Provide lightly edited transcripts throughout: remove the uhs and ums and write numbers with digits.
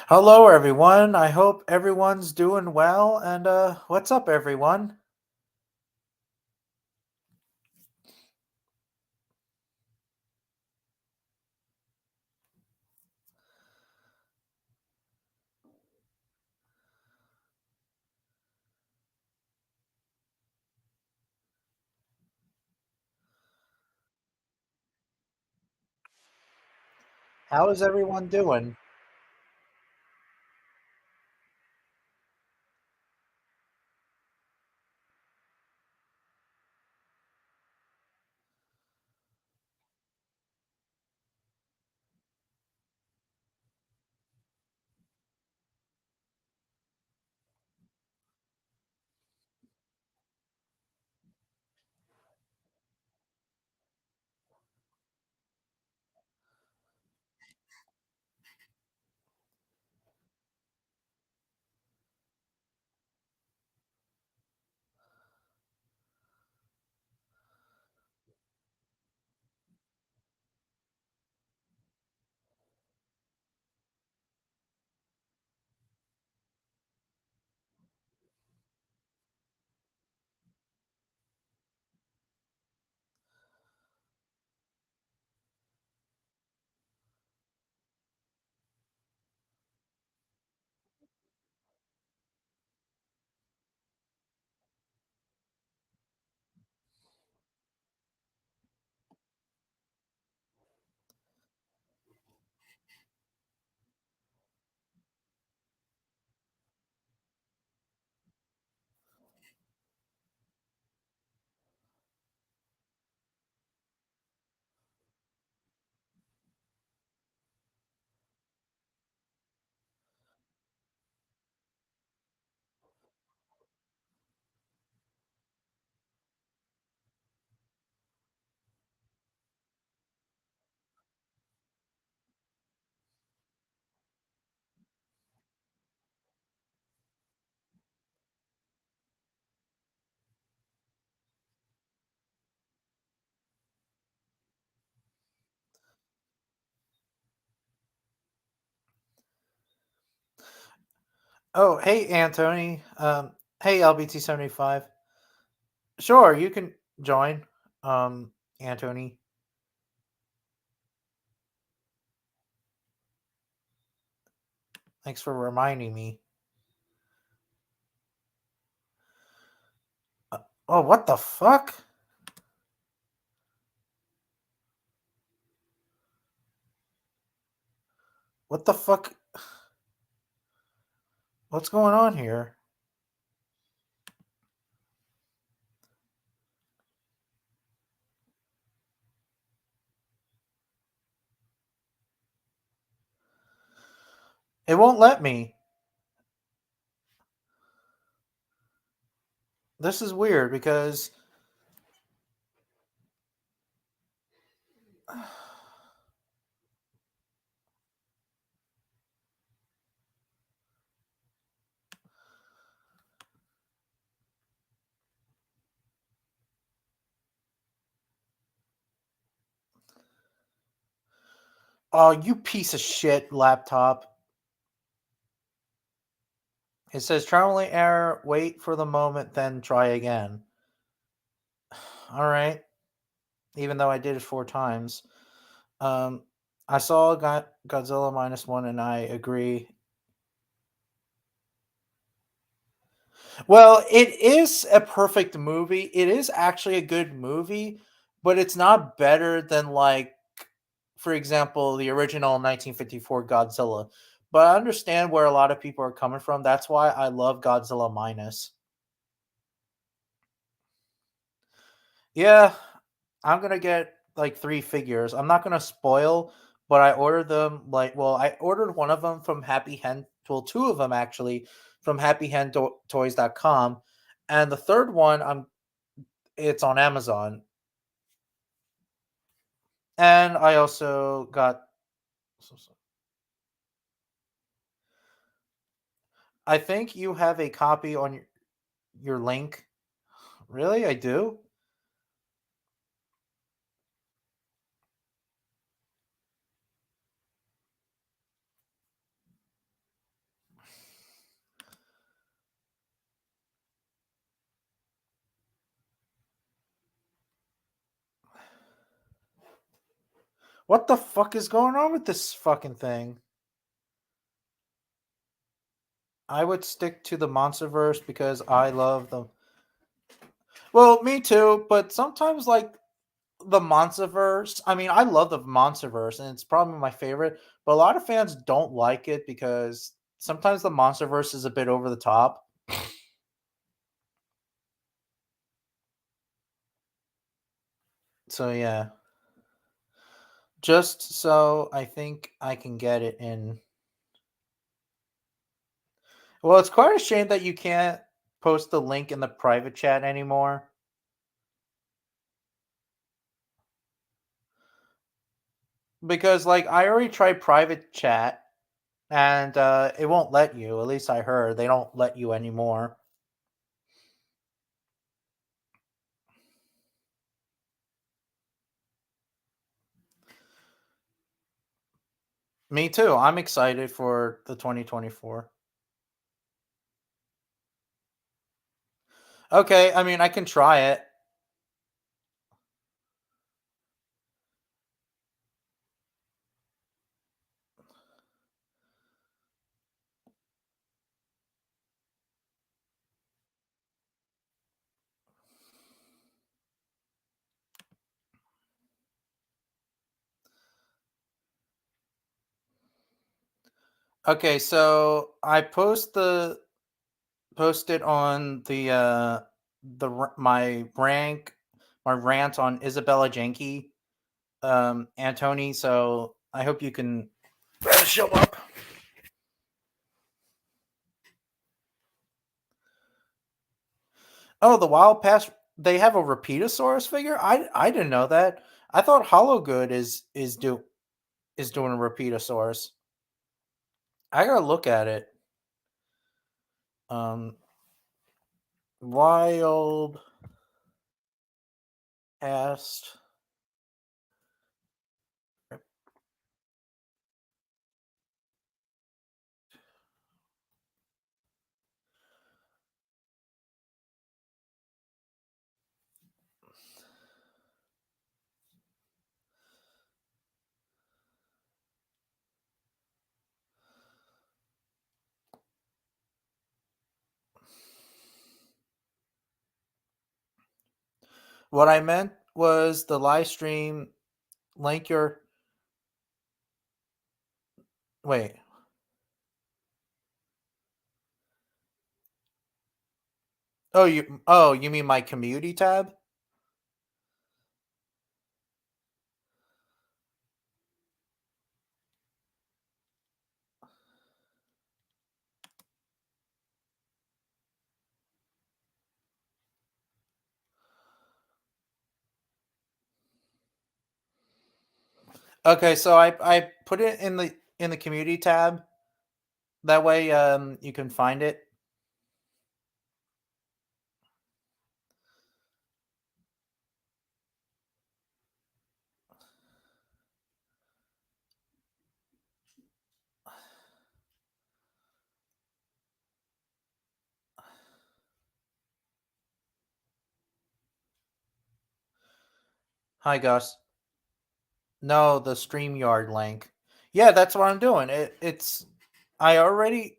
Hello, everyone. I hope everyone's doing well. And what's up, everyone? How is everyone doing? Oh, hey, Anthony. Hey, LBT 75. Sure, you can join. Anthony. Thanks for reminding me. Uh, oh, what the fuck? What the fuck? What's going on here? It won't let me. This is weird because. Oh, you piece of shit laptop. It says terminal error, wait for the moment, then try again. All right. Even though I did it 4 times. Um, I saw Godzilla -1, and I agree. Well, it is a perfect movie. It is actually a good movie, but it's not better than, like, for example, the original 1954 Godzilla. But I understand where a lot of people are coming from. That's why I love Godzilla minus. Yeah, I'm gonna get like 3 figures. I'm not gonna spoil, but I ordered them I ordered one of them from Happy Hen, well, two of them actually from happyhentoys.com, and the third one it's on Amazon. And I also got I think you have a copy on your link. Really? I do? What the fuck is going on with this fucking thing? I would stick to the Monsterverse because I love them. Well, me too, but sometimes like the Monsterverse, I mean, I love the Monsterverse and it's probably my favorite, but a lot of fans don't like it because sometimes the Monsterverse is a bit over the top. So yeah. Just so I think I can get it in. Well, it's quite a shame that you can't post the link in the private chat anymore. Because like I already tried private chat and it won't let you. At least I heard they don't let you anymore. Me too. I'm excited for the 2024. Okay, I mean I can try it. Okay, so I posted on my rant on Isabella Janke, Antony. So I hope you can show up. Oh, the Wild Pass. They have a Repeatosaurus figure. I didn't know that. I thought Hollow Good is doing a Repeatosaurus. I gotta look at it. Wild Past. What I meant was the live stream. Link your wait. You mean my community tab? Okay, so I put it in the community tab. That way you can find it. Hi Gus. No, the StreamYard link. Yeah, that's what I'm doing. It's I already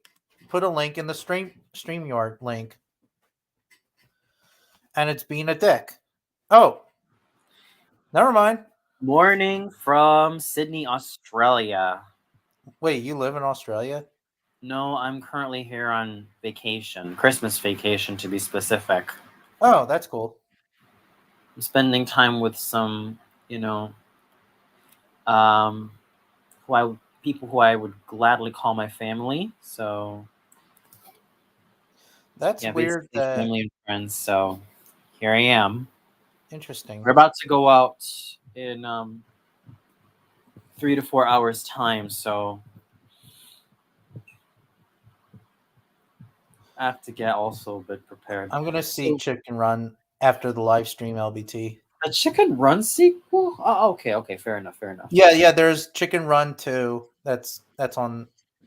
put a link in the StreamYard link. And it's being a dick. Oh. Never mind. Morning from Sydney, Australia. Wait, you live in Australia? No, I'm currently here on vacation, Christmas vacation to be specific. Oh, that's cool. I'm spending time with some, people who I would gladly call my family. So That's yeah, weird basically that family and friends. So here I am. interesting. We're about to go out in 3 to 4 hours time, so I have to get also a bit prepared. I'm gonna see So Chicken Run after the live stream LBT. a Chicken Run sequel? Oh, okay, fair enough. Yeah, there's Chicken Run 2. That's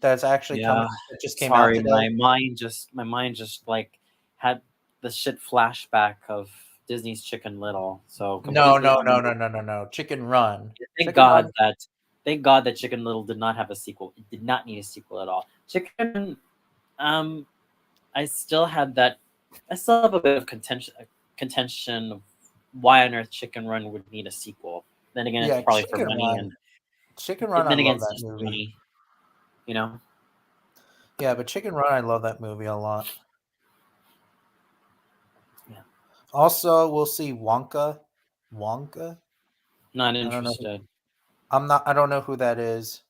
actually Yeah, coming. It just came out sorry, today. my mind just like had the shit flashback of Disney's Chicken Little. So No, completely no, no, no, no, no, no. Chicken Run. thank Chicken God Run. that thank God that Chicken Little did not have a sequel. It did not need a sequel at all. Chicken, um, I still had that. I still have a bit of contention of why on earth Chicken Run would need a sequel. Then again, it's Yeah, probably for Chicken money, Run. and Chicken Run. I then again, love it's that just movie. money. You know. Yeah, but Chicken Run, I love that movie a lot. Yeah. Also, we'll see Wonka. Wonka. Not I don't know. interested. I'm not. I don't know who that is.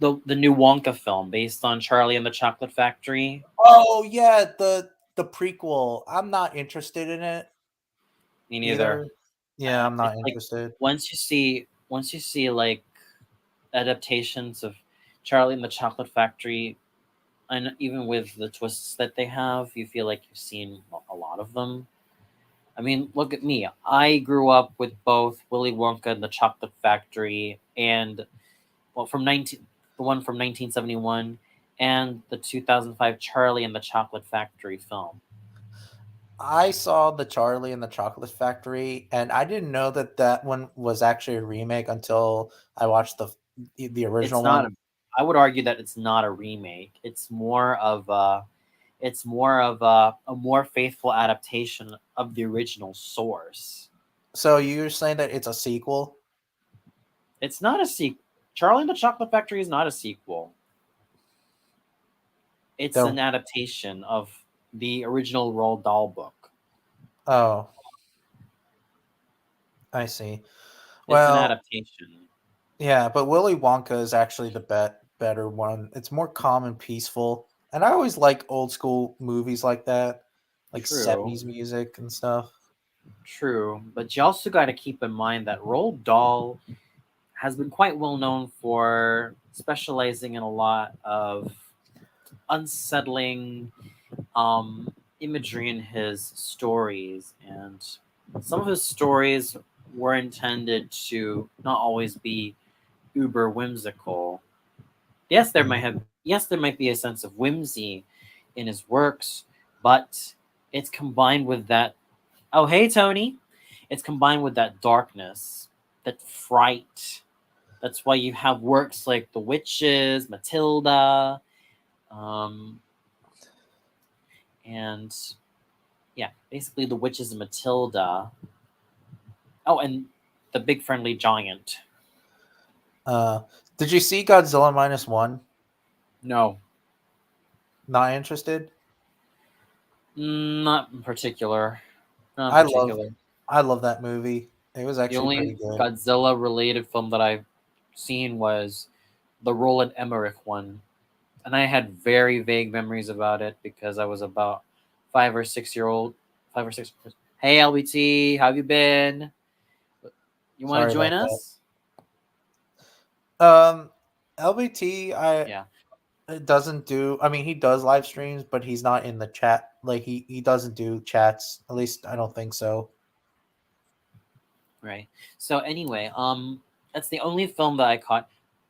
The new Wonka film based on Charlie and the Chocolate Factory. Oh yeah, the prequel. I'm not interested in it Me neither. either. Yeah, I'm not It's like interested. once you see like adaptations of Charlie and the Chocolate Factory, and even with the twists that they have, you feel like you've seen a lot of them. I mean, look at me. I grew up with both Willy Wonka and the Chocolate Factory, and well, the one from 1971, and the 2005 Charlie and the Chocolate Factory film. I saw the Charlie and the Chocolate Factory, and I didn't know that that one was actually a remake until I watched the It's original not. one. I would argue that it's not a remake. It's more of a more faithful adaptation of the original source. So you're saying that it's a sequel? It's not a sequel. Charlie and the Chocolate Factory is not a sequel. It's The an adaptation of the original Roald Dahl book. oh, I see. It's an Well, adaptation. yeah, but Willy Wonka is actually the better one. It's more calm and peaceful, and I always like old school movies like that, like True, 70s music and stuff. true. But you also got to keep in mind that Roald Dahl has been quite well known for specializing in a lot of unsettling imagery in his stories, and some of his stories were intended to not always be uber whimsical. Yes, there might be a sense of whimsy in his works, but it's combined with that. Oh, hey, Tony! It's combined with that darkness, that fright. That's why you have works like The Witches, Matilda, um, and yeah, basically The Witches and Matilda. Oh, and The Big Friendly Giant. Uh, did you see Godzilla minus one? No, Not interested. not in particular. Not in I love particular. I love that movie. It was The actually pretty only good. Godzilla related film that I've seen was the Roland Emmerich one. And I had very vague memories about it because I was about 5 or 6 year old. 5 or 6. Hey, LBT, how have you been? You want to Sorry join about that. us? LBT, I Yeah, it doesn't do. I mean, he does live streams, but he's not in the chat. Like he doesn't do chats. At least I don't think so. right. So anyway, that's the only film that I caught.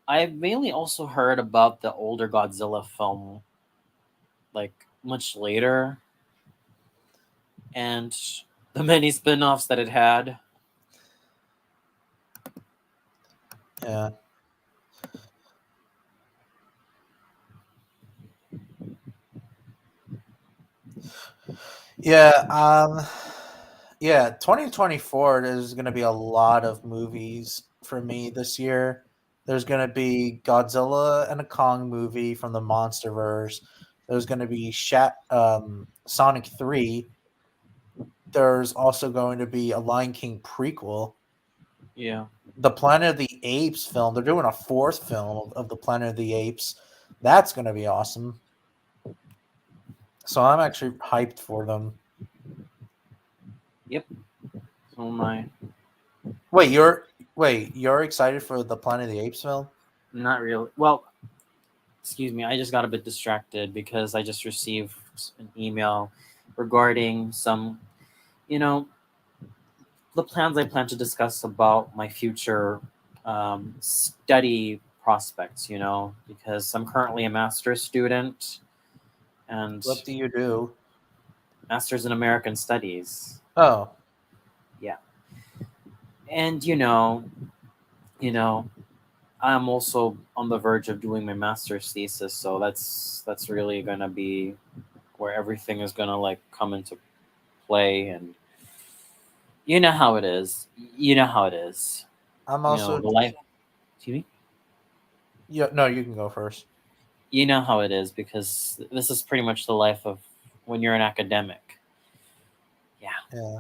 I mainly also heard about the older Godzilla film, like much later, and the many spin-offs that it had. Yeah. Yeah. Yeah. 2024. There's going to be a lot of movies for me this year. There's going to be Godzilla and a Kong movie from the MonsterVerse. There's going to be Sonic 3. There's also going to be a Lion King prequel. Yeah. The Planet of the Apes film. They're doing a fourth film of the Planet of the Apes. That's going to be awesome. So I'm actually hyped for them. Yep. Oh my. You're excited for the Planet of the Apes film? Not really. Well, excuse me. I just got a bit distracted because I just received an email regarding some, you know, the plans I plan to discuss about my future study prospects. Because I'm currently a master's student and What do you do? master's in American Studies. Oh, And you know, I'm also on the verge of doing my master's thesis, so that's really gonna be where everything is gonna like come into play, and you know how it is. You know how it is. I'm You know also the life. Excuse me. yeah, no, you can go first. You know how it is because this is pretty much the life of when you're an academic. Yeah. Yeah.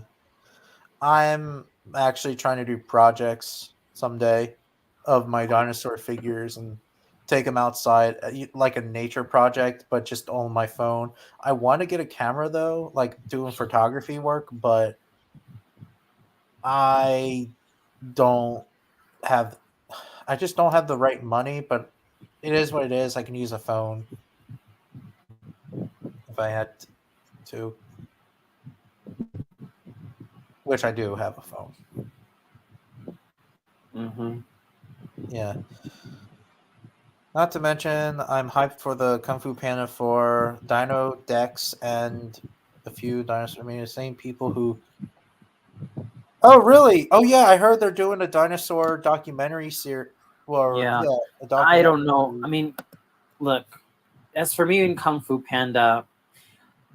I'm actually trying to do projects someday of my dinosaur figures and take them outside, like a nature project, but just on my phone. I want to get a camera though, like doing photography work, but I don't have, I just don't have the right money, but it is what it is. I can use a phone if I had to, which I do have a phone. Mm-hmm. Yeah. Not to mention, I'm hyped for the Kung Fu Panda 4, Dino Dex, and a few dinosaur. I mean, the same people who. Oh, really? Oh, yeah. I heard they're doing a dinosaur documentary series. Well, Yeah. yeah, a I don't know. documentary. I mean, look. As for me in Kung Fu Panda,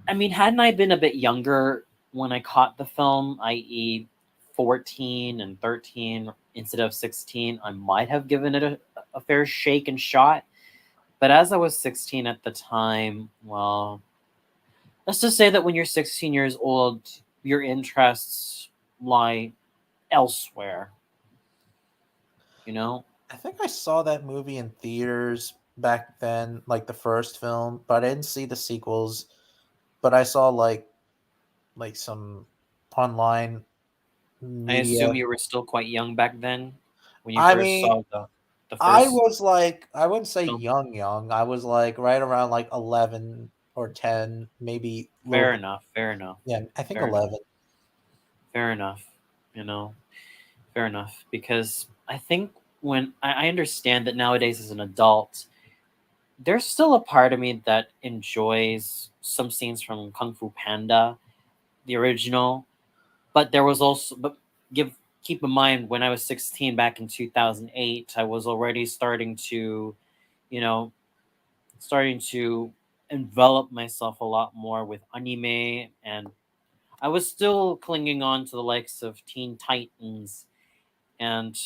I mean, hadn't I been a bit younger when I caught the film, i.e., 14 and 13 instead of 16, I might have given it a fair shake and shot. But as I was 16 at the time, well, let's just say that when you're 16 years old, your interests lie elsewhere, you know? I think I saw that movie in theaters back then, like the first film, but I didn't see the sequels. But I saw like some online I assume media. you were still quite young back then when you I first mean, saw the I first was like, I wouldn't say film. young, young. I was like right around like 11 or 10, maybe a little Fair bit. enough, fair enough, Yeah, I think fair enough, 11. fair enough. You know, fair enough. Because I think when I understand that nowadays as an adult, there's still a part of me that enjoys some scenes from Kung Fu Panda, the original. But there was also, but give keep in mind when I was 16 back in 2008, I was already you know, starting to envelop myself a lot more with anime, and I was still clinging on to the likes of Teen Titans and,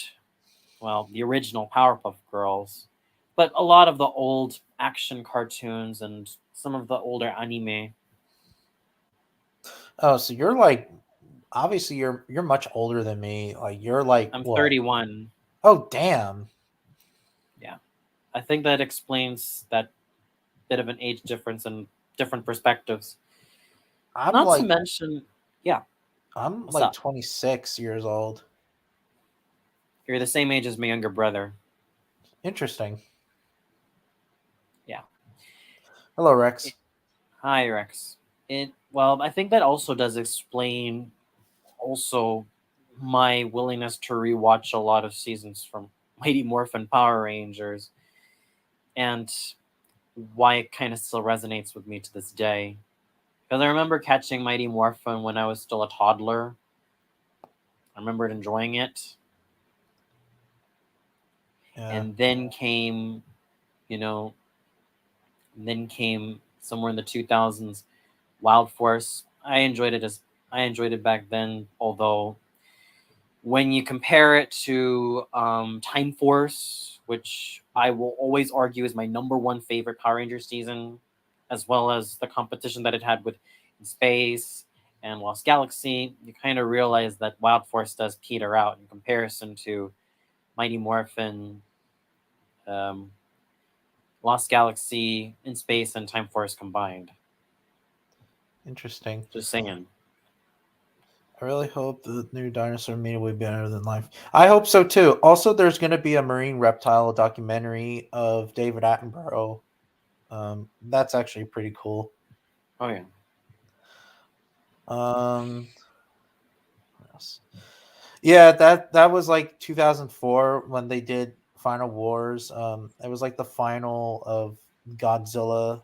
well, the original Powerpuff Girls, but a lot of the old action cartoons and some of the older anime. Oh, so you're like obviously you're much older than me. Like you're like I'm what? 31. Oh, damn. Yeah. I think that explains that bit of an age difference and different perspectives. I'm Not to like mention, yeah, I'm what's like up? 26 years old. You're the same age as my younger brother. Interesting. Yeah. Hello, Rex. It- Hi, Rex. Well, I think that also does explain also my willingness to rewatch a lot of seasons from Mighty Morphin Power Rangers and why it kind of still resonates with me to this day. Because I remember catching Mighty Morphin when I was still a toddler. I remembered enjoying it. Yeah. And then came, you know, then came somewhere in the 2000s Wild Force. I enjoyed it back then, although when you compare it to Time Force, which I will always argue is my number one favorite Power Rangers season, as well as the competition that it had with Space and Lost Galaxy, you kind of realize that Wild Force does peter out in comparison to Mighty Morphin, um, Lost Galaxy, In Space, and Time Force combined. Interesting. Just saying. I really hope the new dinosaur media will be better than life. I hope so too. Also, there's going to be a marine reptile documentary of David Attenborough. That's actually pretty cool. Oh yeah. What else? Yeah, that was like 2004 when they did Final Wars. It was like the final of Godzilla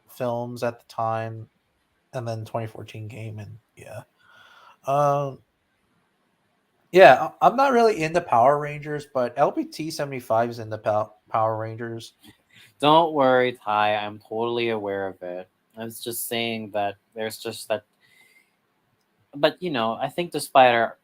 films at the time, and then 2014 came and yeah. Um, Yeah, I'm not really into Power Rangers, but LBT 75 is in the Power Rangers. Don't worry, Ty. I'm totally aware of it. I was just saying that there's just that, but I think despite our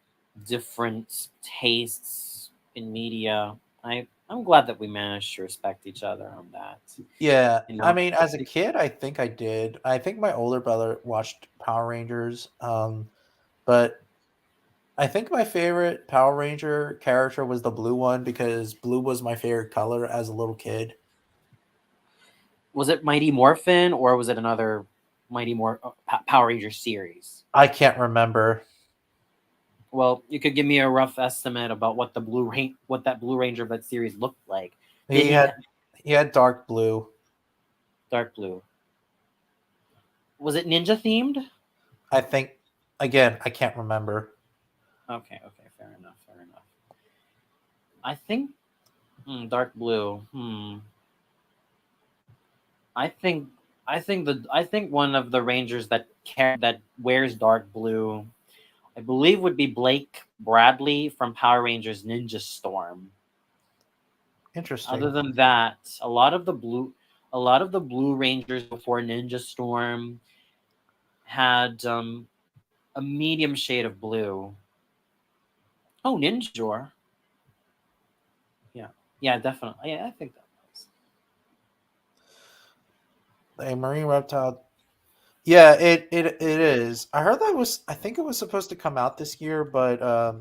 different tastes in media, I'm glad that we managed to respect each other on that. Yeah, You I know, mean, as a kid, I think I did. I think my older brother watched Power Rangers, but I think my favorite Power Ranger character was the blue one because blue was my favorite color as a little kid. was it Mighty Morphin or was it another Power Ranger series? I can't remember. Well, you could give me a rough estimate about what that Blue Ranger of that series looked like. Did He he had he had dark blue. dark blue? Was it ninja themed? I think again, I can't remember. Okay, okay, fair enough, fair enough. I think dark blue. I think I think one of the Rangers that wears dark blue, I believe, would be Blake Bradley from Power Rangers Ninja Storm. Other Interesting. than that, a lot of the Blue Rangers before Ninja Storm had a medium shade of blue. Oh, Ninjor. Yeah, yeah, definitely. Yeah, I think that was. A marine reptile. Yeah, it is. I heard that was. I think it was supposed to come out this year,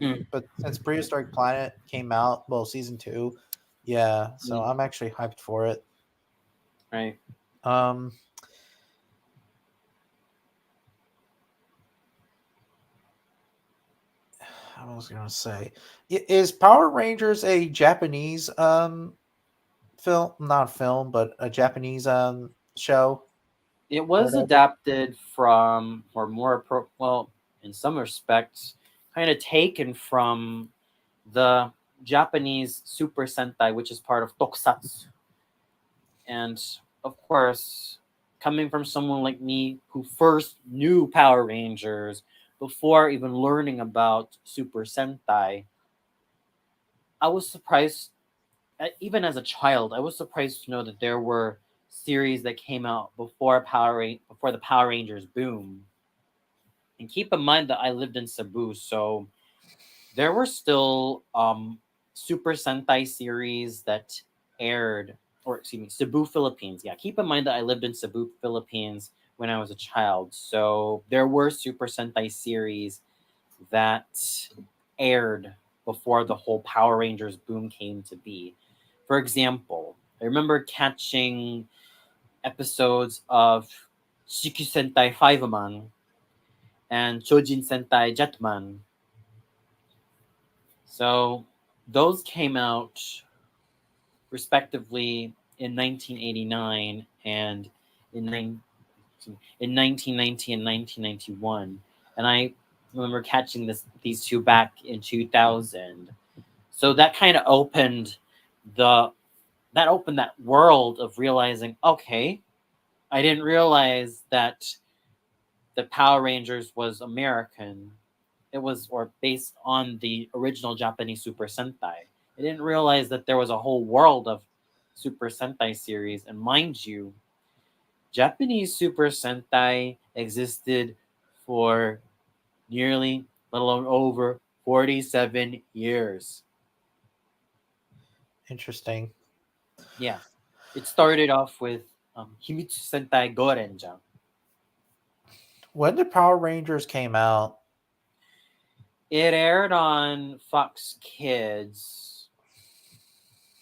Mm, but since Prehistoric Planet came out, well, season two, yeah. So mm, I'm actually hyped for it. right. Um, I was gonna say, is Power Rangers a Japanese film? Not film, but a Japanese show It or was whatever. adapted from, or well, in some respects, kind of taken from the Japanese Super Sentai, which is part of Tokusatsu. And of course, coming from someone like me who first knew Power Rangers before even learning about Super Sentai, I was surprised, even as a child, I was surprised to know that there were series that came out before the Power Rangers boom. And keep in mind that I lived in Cebu, so there were still Super Sentai series that aired, or excuse me, Cebu, Philippines. Yeah, keep in mind that I lived in Cebu, Philippines when I was a child. So there were Super Sentai series that aired before the whole Power Rangers boom came to be. For example, I remember catching episodes of Shiku Sentai Fiveman and Chojin Sentai Jetman. So those came out respectively in 1989 and in, in 1990 and 1991. And I remember catching these two back in 2000. So that kind of the opened that world of realizing, okay, I didn't realize that the Power Rangers was American. It was or based on the original Japanese Super Sentai. I didn't realize that there was a whole world of Super Sentai series. And mind you, Japanese Super Sentai existed for nearly, let alone over 47 years. Interesting. Yeah. It started off with Himitsu Sentai Gorenja. When did Power Rangers came out? It aired on Fox Kids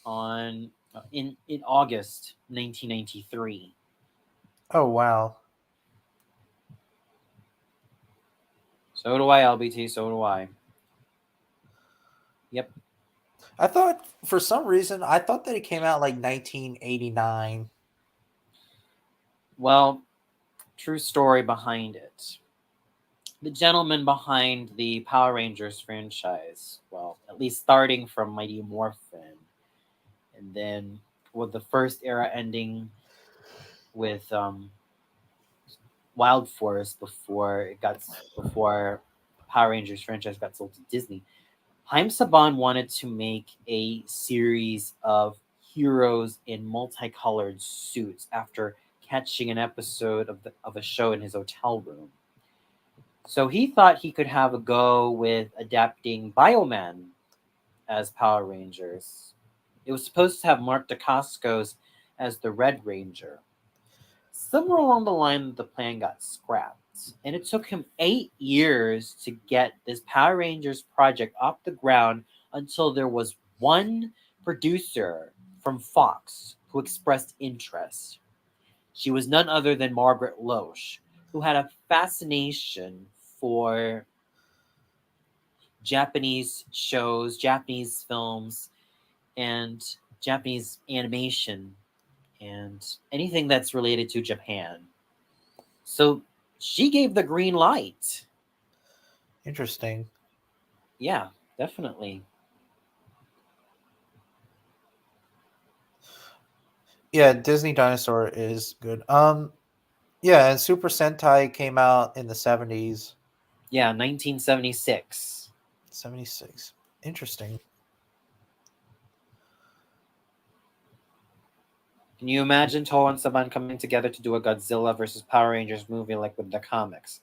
on in August 1993. Oh wow. So do I, LBT. So do I. Yep. I thought for some reason I thought that it came out like 1989. Well, true story behind it. The gentleman behind the Power Rangers franchise, well, at least starting from Mighty Morphin, and then with the first era ending with Wild Force before Power Rangers franchise got sold to Disney. Haim Saban wanted to make a series of heroes in multicolored suits after catching an episode of a show in his hotel room. So he thought he could have a go with adapting Bioman as Power Rangers. It was supposed to have Mark Dacascos as the Red Ranger. Somewhere along the line, the plan got scrapped, and it took him 8 years to get this Power Rangers project off the ground until there was one producer from Fox who expressed interest. She was none other than Margaret Loesch, who had a fascination for Japanese shows, Japanese films, and Japanese animation and anything that's related to Japan. So she gave the green light. Interesting. Yeah, definitely. Yeah, Disney Dinosaur is good. Yeah, and Super Sentai came out in the 70s. Yeah, 1976. 76. Interesting. Can you imagine Toho and Saban coming together to do a Godzilla versus Power Rangers movie like with the comics?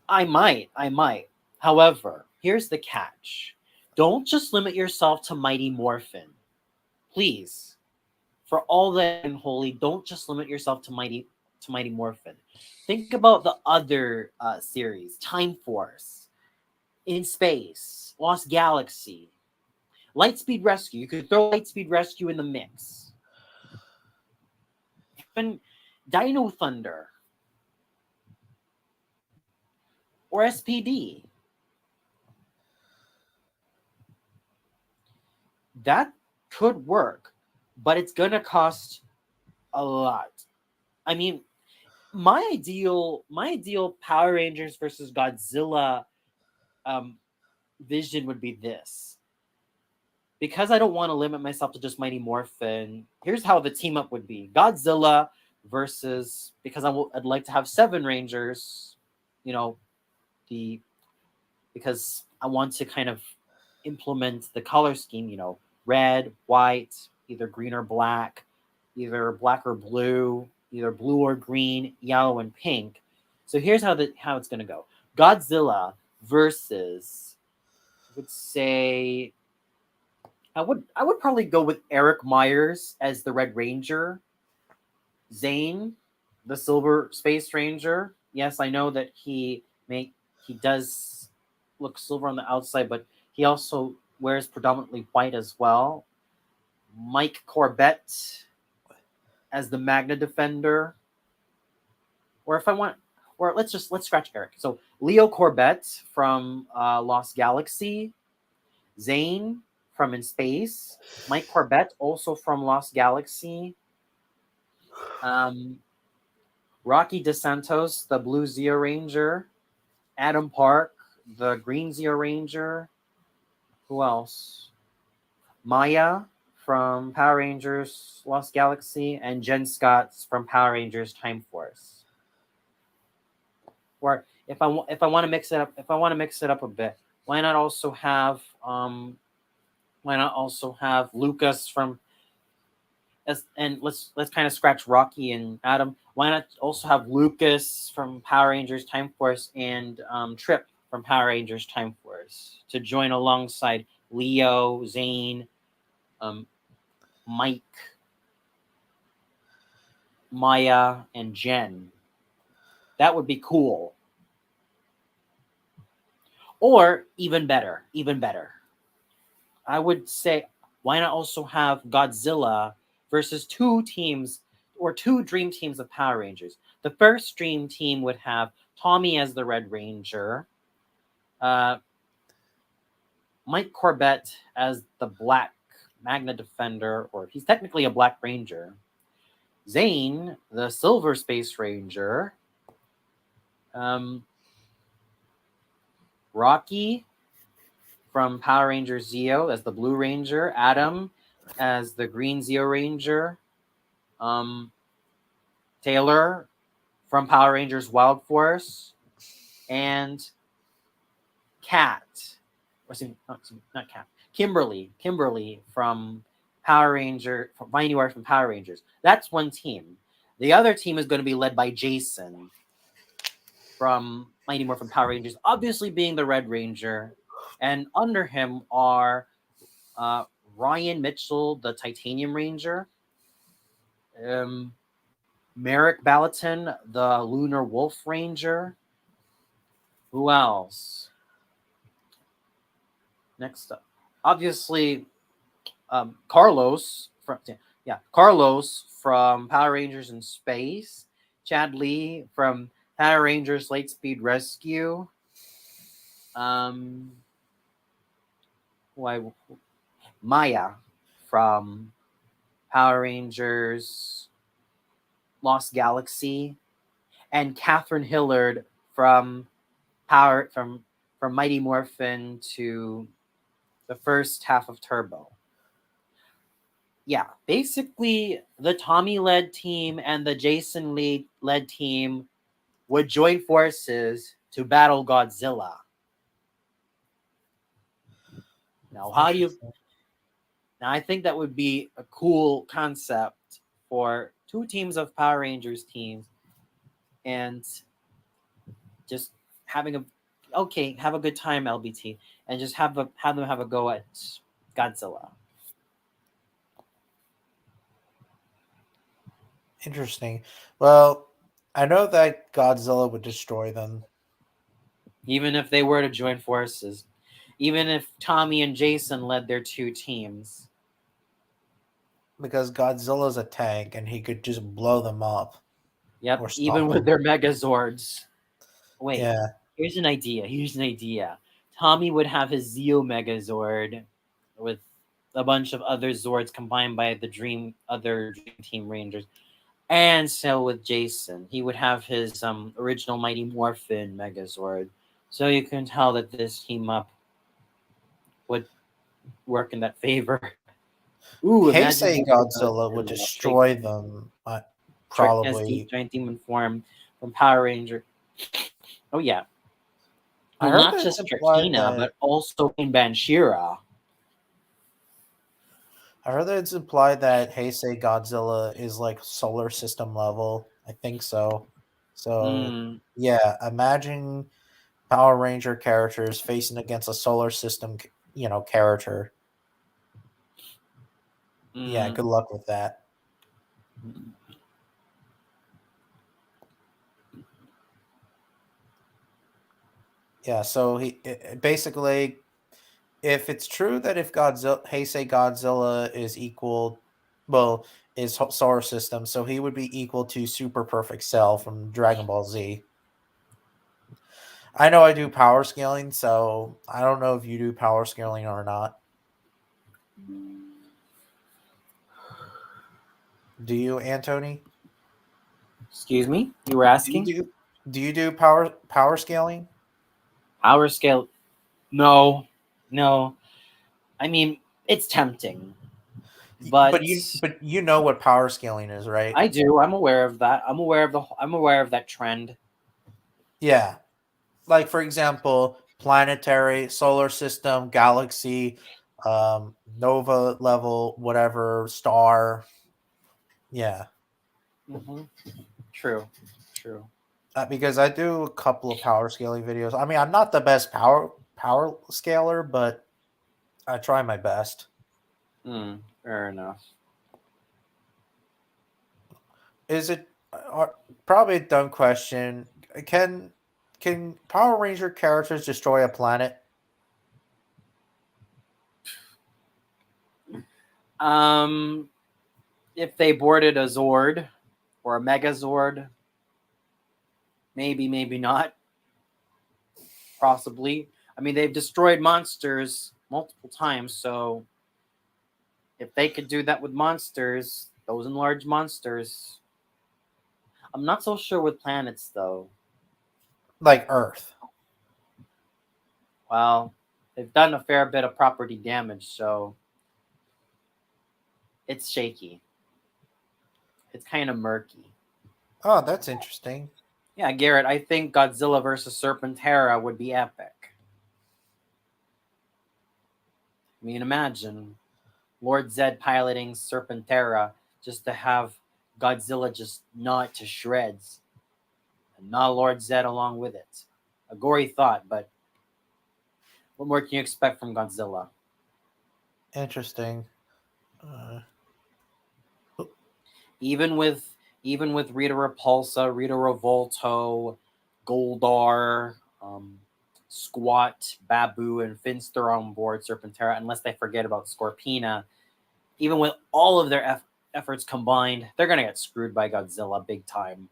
I might. I might. However, here's the catch. Don't just limit yourself to Mighty Morphin. Please. For all that and holy, don't just limit yourself to Mighty Morphin. Think about the other series, Time Force, In Space, Lost Galaxy, Lightspeed Rescue. You could throw Lightspeed Rescue in the mix. Even Dino Thunder or SPD. That could work, but it's gonna cost a lot. I mean, my ideal Power Rangers versus Godzilla um, vision would be this. Because I don't want to limit myself to just Mighty Morphin, here's how the team up would be: Godzilla versus, because I'd like to have 7 Rangers, you know, the because I want to kind of implement the color scheme, red, white, either green or black, either black or blue, either blue or green, yellow and pink. So here's how it's gonna go: Godzilla versus, I would say, I would probably go with Eric Myers as the Red Ranger, Zane, the Silver Space Ranger. Yes, I know that he does look silver on the outside, but he also wears predominantly white as well. Mike Corbett as the Magna Defender, or if I want, or let's scratch Eric. So Leo Corbett from Lost Galaxy, Zane from In Space, Mike Corbett also from Lost Galaxy, um, Rocky DeSantos, the Blue Zeo Ranger, Adam Park, the Green Zeo Ranger. Who else? Maya from Power Rangers Lost Galaxy, and Jen Scott from Power Rangers Time Force. Or if I want to mix it up, a bit, why not also have Lucas from and let's kind of scratch Rocky and Adam. Why not also have Lucas from Power Rangers Time Force and Trip from Power Rangers Time Force to join alongside Leo, Zane, Mike, Maya, and Jen? That would be cool. Or even better, I would say, why not also have Godzilla versus two teams or two dream teams of Power Rangers? The first dream team would have Tommy as the Red Ranger, uh, Mike Corbett as the Black Magna Defender, or he's technically a Black Ranger, Zane, the Silver Space Ranger, um, Rocky from Power Rangers Zeo as the Blue Ranger, Adam as the Green Zeo Ranger, um, Taylor from Power Rangers Wild Force, and Cat, not Cap, Kimberly from from Mighty Morphin Power Rangers. That's one team. The other team is going to be led by Jason from Mighty Morphin Power Rangers, obviously being the Red Ranger, and under him are uh, Ryan Mitchell, the Titanium Ranger, um, Merrick Balaton, the Lunar Wolf Ranger. Who else? Next up, obviously, Carlos from Power Rangers in Space, Chad Lee from Power Rangers Lightspeed Rescue, um, why Maya from Power Rangers Lost Galaxy, and Catherine Hillard from Power from Mighty Morphin to the first half of Turbo. Yeah, basically the Tommy led team and the Jason Lee led team would join forces to battle Godzilla. Now, how do you? Now, I think that would be a cool concept for two teams of Power Rangers teams, and just having have a good time, LBT, and just have them have a go at Godzilla. Interesting. Well, I know that Godzilla would destroy them Even if they were to join forces, even if Tommy and Jason led their two teams. because Godzilla's a tank and he could just blow them up Yep, or stop even with them. their Megazords. Wait, Yeah. here's an idea. Here's an idea. Tommy would have his Zeo Megazord with a bunch of other Zords combined by the other Dream Team Rangers. And so with Jason, he would have his original Mighty Morphin Megazord. So you can tell that this team up would work in that favor. Ooh, imagine Heisei Godzilla would destroy them. as Probably. Giant Demon form from Power Ranger. Oh yeah. I Well, heard not that it's just implied Drakina, that but also in Banshira. Heisei Godzilla is like solar system level. I think so. So Mm, yeah, imagine Power Ranger characters facing against a solar system, character. Yeah, mm. good luck with that. Yeah, so basically, if it's true that if Heisei Godzilla is equal, well, is solar system, so he would be equal to Super Perfect Cell from Dragon Ball Z. I know I do power scaling, so I don't know if you do power scaling or not. Do you, Antony? Excuse me? You were Do you asking? do power scaling? Power scale? No. No. I mean, it's tempting. But But you know what power scaling is, right? I do. I'm aware of that. I'm aware of that trend. Yeah. Like for example, planetary, solar system, galaxy, nova level, whatever, star. Yeah. Hmm. True. True. Because I do a couple of power scaling videos. I mean, I'm not the best power scaler, but I try my best. Fair enough. Is it probably a dumb question? Can can Power Ranger characters destroy a planet? Um, if they boarded a Zord or a Megazord, maybe, maybe not. Possibly. I mean, they've destroyed monsters multiple times, so if they could do that with monsters, those enlarged monsters. I'm not so sure with planets though. Like Earth. Well, they've done a fair bit of property damage, so it's shaky. It's kind of murky. Oh, that's interesting. Yeah, Garrett, I think Godzilla versus Serpentera would be epic. I mean, imagine Lord Zed piloting Serpentera just to have Godzilla just gnaw to shreds, and not Lord Zed along with it. A gory thought, but what more can you expect from Godzilla? Interesting. Uh, Even with Rita Repulsa, Rita Revolto, Goldar, Squat, Babu, and Finster on board Serpentera, unless they forget about Scorpina, even with all of their efforts combined, they're gonna get screwed by Godzilla big time.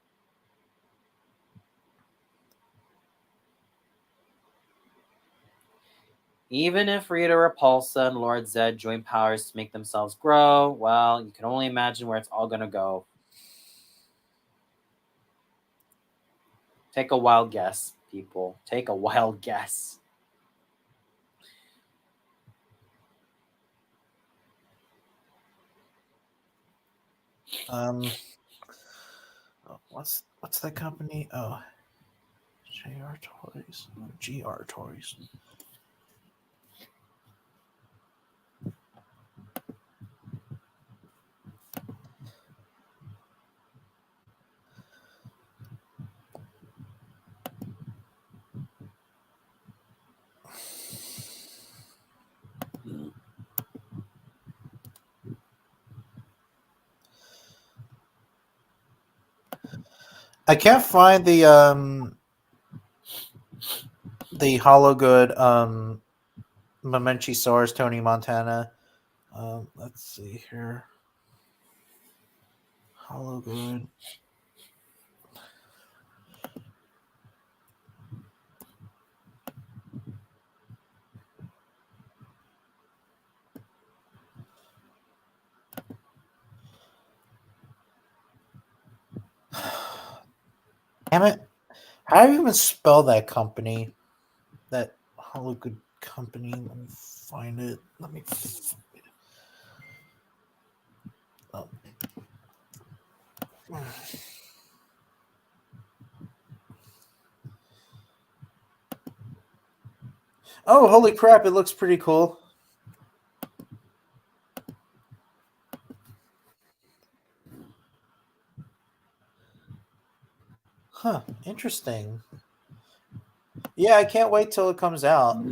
Even if Rita Repulsa and Lord Zed join powers to make themselves grow, well, you can only imagine where it's all gonna go. Take a wild guess, people. Take a wild guess. um, what's that company? Oh, JR Toys, GR Toys. I can't find the Hollow Good Momenchisaurus Tony Montana. Let's see here. Hollow Good. Damn it. How do you even spell that company? That Hollow Good company. Let me find it. Oh. Oh, holy crap, it looks pretty cool. Huh, interesting. Yeah, I can't wait till it comes out.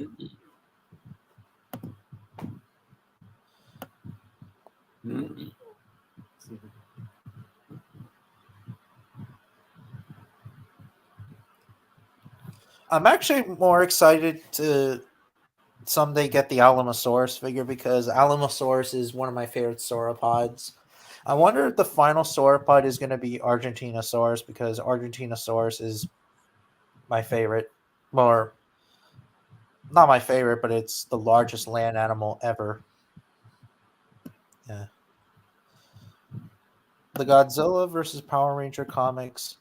I'm actually more excited to someday get the Alamosaurus figure because Alamosaurus is one of my favorite sauropods. I wonder if the final sauropod is going to be Argentinosaurus because Argentinosaurus is my favorite. Or, not my favorite, but it's the largest land animal ever. Yeah. The Godzilla versus Power Ranger comics.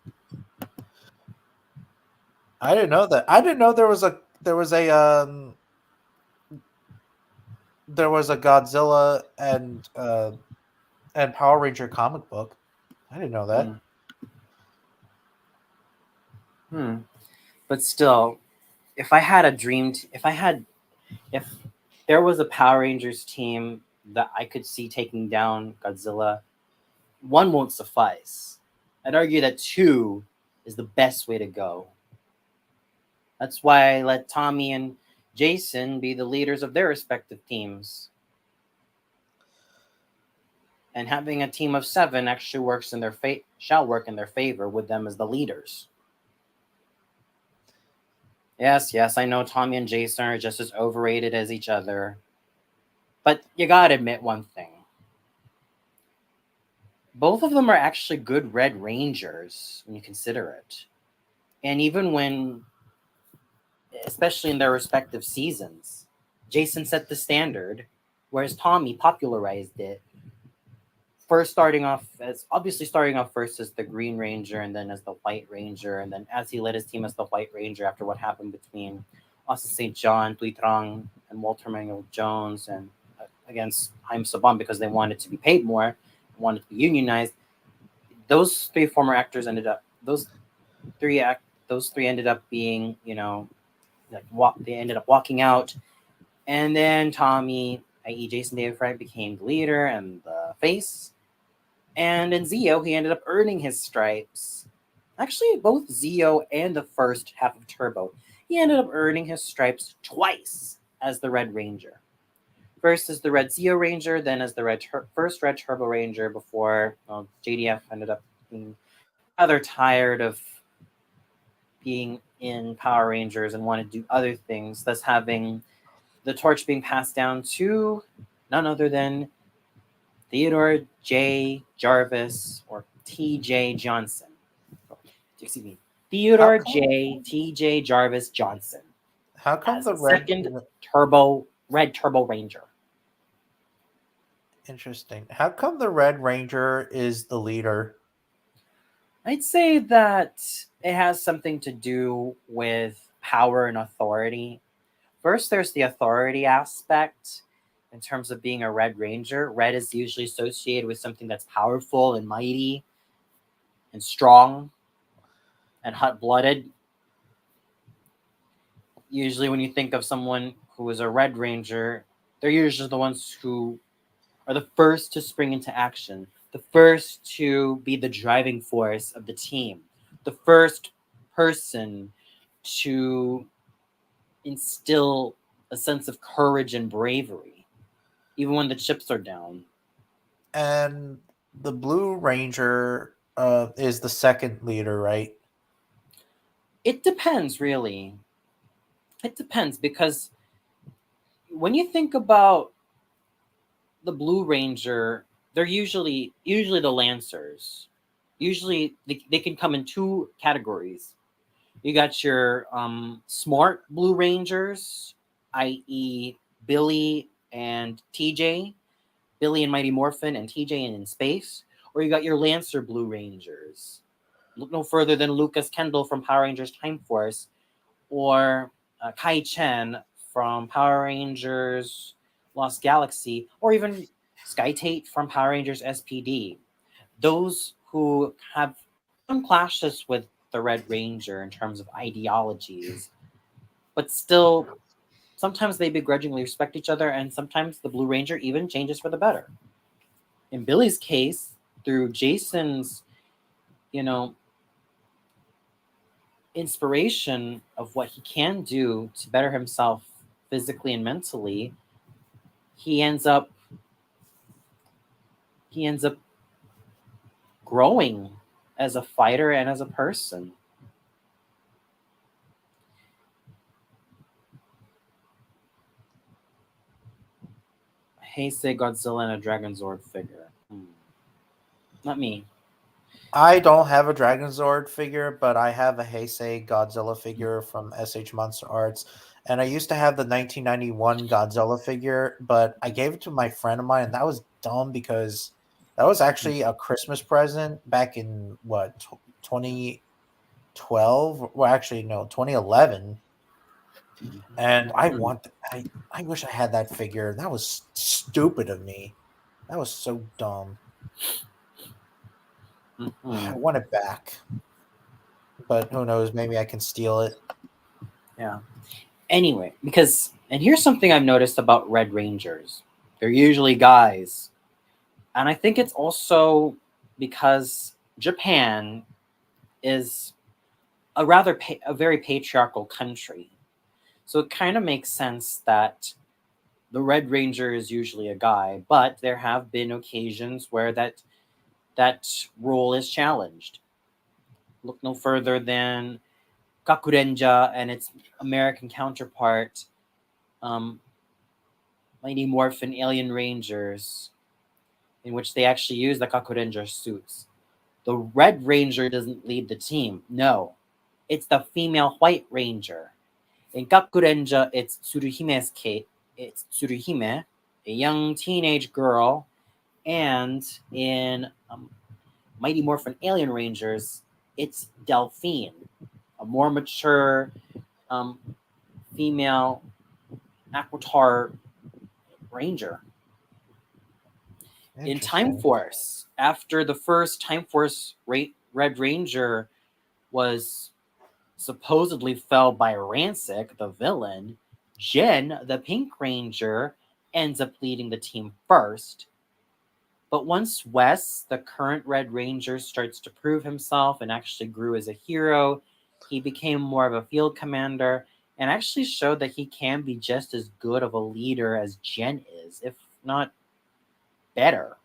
I didn't know that. I didn't know there was a Godzilla and Power Ranger comic book. I didn't know that. But still, if I had a dream, if there was a Power Rangers team that I could see taking down Godzilla, one won't suffice. I'd argue that two is the best way to go. That's why I let Tommy and Jason be the leaders of their respective teams. And having a team of 7 actually shall work in their favor with them as the leaders. Yes, I know Tommy and Jason are just as overrated as each other. But you gotta admit one thing. Both of them are actually good Red Rangers when you consider it. And even when, especially in their respective seasons, Jason set the standard, whereas Tommy popularized it. Starting off first as the Green Ranger and then as the White Ranger, and then as he led his team as the White Ranger after what happened between Austin St. John, Tuitrang, and Walter Manuel Jones, and against Haim Saban because they wanted to be paid more, wanted to be unionized. Those three former actors ended up being, they ended up walking out, and then Tommy i.e., Jason David Frank became the leader and the face. And in Zeo, he ended up earning his stripes. Actually, both Zeo and the first half of Turbo, he ended up earning his stripes twice as the Red Ranger. First as the Red Zeo Ranger, then as the first Red Turbo Ranger before JDF ended up being rather tired of being in Power Rangers and wanted to do other things, thus having the torch being passed down to none other than Theodore J. Jarvis, or T.J. Johnson. Excuse me, How Theodore come? J. T.J. Jarvis Johnson How come as the the second Red Turbo Ranger. Interesting. How come the Red Ranger is the leader? I'd say that it has something to do with power and authority. First, there's the authority aspect. In terms of being a Red Ranger, red is usually associated with something that's powerful and mighty and strong and hot-blooded. Usually when you think of someone who is a Red Ranger, they're usually the ones who are the first to spring into action, the first to be the driving force of the team, the first person to instill a sense of courage and bravery, even when the chips are down. And the Blue Ranger is the second leader, right? It depends, really. It depends because when you think about the Blue Ranger, they're usually the Lancers. Usually they can come in two categories. You got your smart Blue Rangers, i.e., Billy and TJ, Billy and Mighty Morphin and TJ in space, or you got your Lancer Blue Rangers. Look no further than Lucas Kendall from Power Rangers Time Force, or Kai Chen from Power Rangers Lost Galaxy, or even Sky Tate from Power Rangers SPD. Those who have some clashes with the Red Ranger in terms of ideologies, but still sometimes they begrudgingly respect each other, and sometimes the Blue Ranger even changes for the better. In Billy's case, through Jason's, you know, inspiration of what he can do to better himself physically and mentally, he ends up he ends up growing as a fighter and as a person. Heisei Godzilla and a Dragon Zord figure. Not me. I don't have a Dragon Zord figure, but I have a Heisei Godzilla figure from SH Monster Arts. And I used to have the 1991 Godzilla figure, but I gave it to my friend of mine, and that was dumb because that was actually a Christmas present back in what, 2012? Well, actually, no, 2011. And I wish I had that figure. That was stupid of me. That was so dumb. I Mhm. want it back, but who knows? Maybe I can steal it. Yeah. Anyway, and here's something I've noticed about Red Rangers. They're usually guys. And I think it's also because Japan is a very patriarchal country. So it kind of makes sense that the Red Ranger is usually a guy, but there have been occasions where that role is challenged. Look no further than Kakurenja and its American counterpart, um, Mighty Morphin Alien Rangers, in which they actually use the Kakurenja suits. The Red Ranger doesn't lead the team. No, it's the female White Ranger. In Kakurenja, it's Tsuruhime's Kate. It's Tsuruhime, a young teenage girl, and in Mighty Morphin Alien Rangers, it's Delphine, a more mature um, female Aquitar Ranger. In Time Interesting. Force, after the first Time Force Red Ranger was supposedly fell by Rancic, the villain, Jen, the Pink Ranger, ends up leading the team first. But once Wes, the current Red Ranger, starts to prove himself and actually grew as a hero, he became more of a field commander and actually showed that he can be just as good of a leader as Jen is, if not better.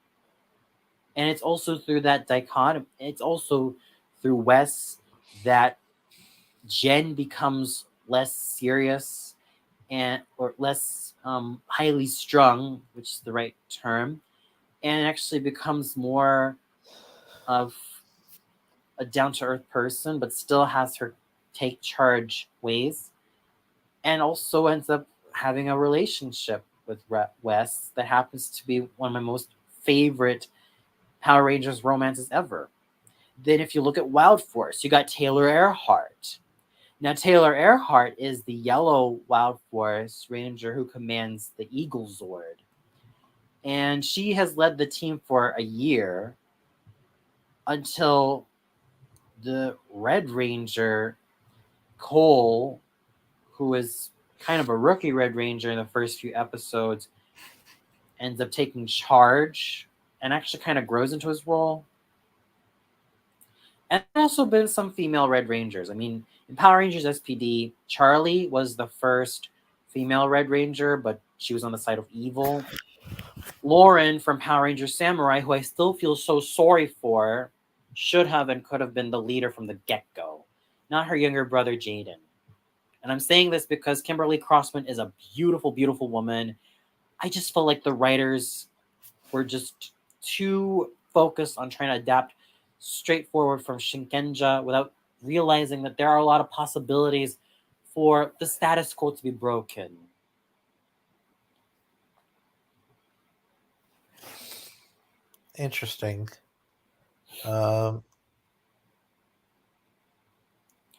And it's also through that dichotomy, it's also through Wes that Jen becomes less serious and or less highly strung, which is the right term, and actually becomes more of a down to earth person, but still has her take charge ways, and also ends up having a relationship with Wes that happens to be one of my most favorite Power Rangers romances ever. Then, if you look at Wild Force, you got Taylor Earhart. Now, Taylor Earhart is the yellow Wild Force Ranger who commands the Eagle Zord. And she has led the team for a year until the Red Ranger, Cole, who is kind of a rookie Red Ranger in the first few episodes, ends up taking charge and actually kind of grows into his role. And also been some female Red Rangers. I mean, in Power Rangers SPD, Charlie was the first female Red Ranger, but she was on the side of evil. Lauren from Power Rangers Samurai, who I still feel so sorry for, should have and could have been the leader from the get-go, not her younger brother Jaden. And I'm saying this because Kimberly Crossman is a beautiful, beautiful woman. I just felt like the writers were just too focused on trying to adapt straightforward from Shinkenja without realizing that there are a lot of possibilities for the status quo to be broken. Interesting. Who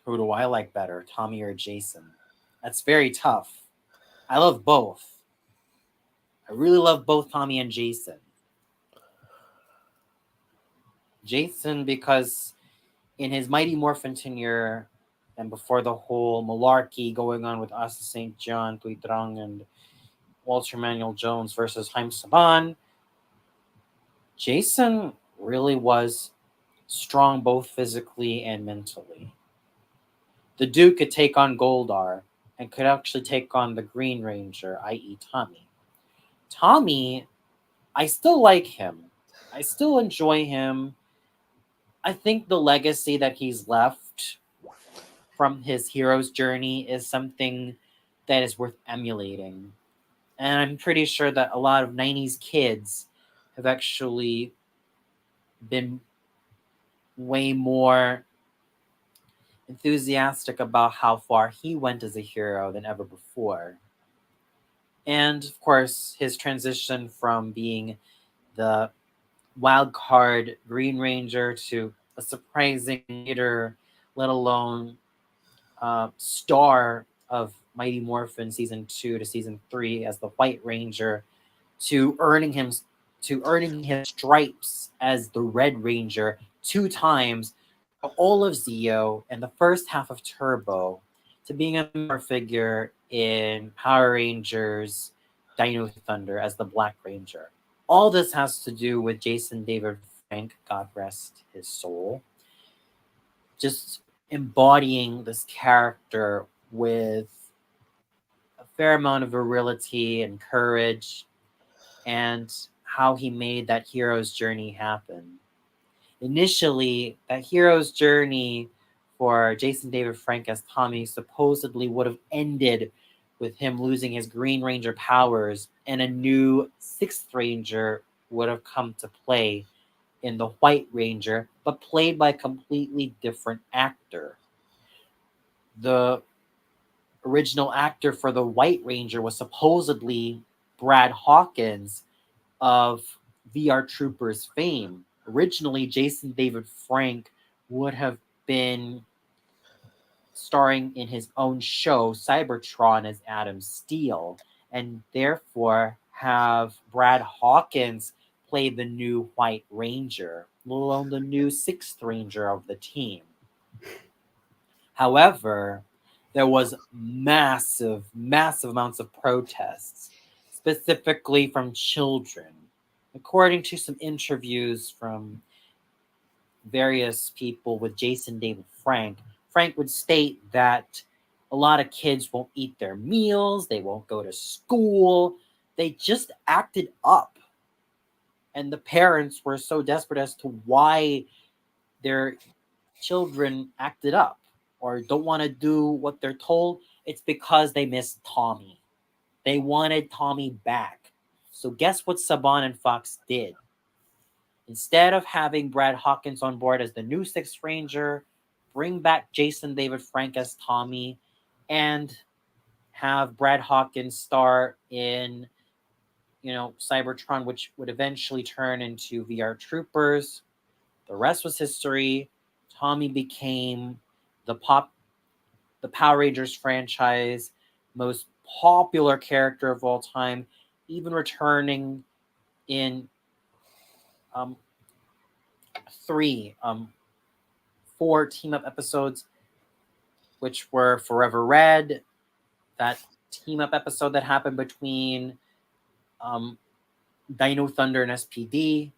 do I like better, Tommy or Jason? That's very tough. I love both. I really love both Tommy and Jason. Jason, because in his Mighty Morphin tenure and before the whole malarkey going on with Asa St. John, Tuitrang, and Walter Manuel Jones versus Haim Saban, Jason really was strong both physically and mentally. The Duke could take on Goldar and could actually take on the Green Ranger, i.e. Tommy. Tommy, I still like him. I still enjoy him. I think the legacy that he's left from his hero's journey is something that is worth emulating. And I'm pretty sure that a lot of 90s kids have actually been way more enthusiastic about how far he went as a hero than ever before. And of course, his transition from being the wild card Green Ranger to a surprising leader, let alone star of Mighty Morphin season 2 to season 3 as the White Ranger, to earning his stripes as the Red Ranger 2 times, all of Zeo and the first half of Turbo, to being a member figure in Power Rangers Dino Thunder as the Black Ranger. All this has to do with Jason David Frank, God rest his soul, just embodying this character with a fair amount of virility and courage, and how he made that hero's journey happen. Initially, that hero's journey for Jason David Frank as Tommy supposedly would have ended with him losing his Green Ranger powers, and a new Sixth Ranger would have come to play in the White Ranger, but played by a completely different actor. The original actor for the White Ranger was supposedly Brad Hawkins of VR Troopers fame. Originally, Jason David Frank would have been starring in his own show, Cybertron, as Adam Steele, and therefore have Brad Hawkins play the new White Ranger, let alone the new Sixth Ranger of the team. However, there was massive, massive amounts of protests, specifically from children. According to some interviews from various people with Jason David Frank, Frank would state that a lot of kids won't eat their meals, they won't go to school, they just acted up. And the parents were so desperate as to why their children acted up or don't want to do what they're told. It's because they miss Tommy. They wanted Tommy back. So guess what Saban and Fox did? Instead of having Brad Hawkins on board as the new Sixth Ranger, bring back Jason David Frank as Tommy, and have Brad Hawkins star in, Cybertron, which would eventually turn into VR Troopers. The rest was history. Tommy became the Power Rangers franchise most popular character of all time, even returning in um, four team up episodes, which were Forever Red, that team up episode that happened between Dino Thunder and SPD,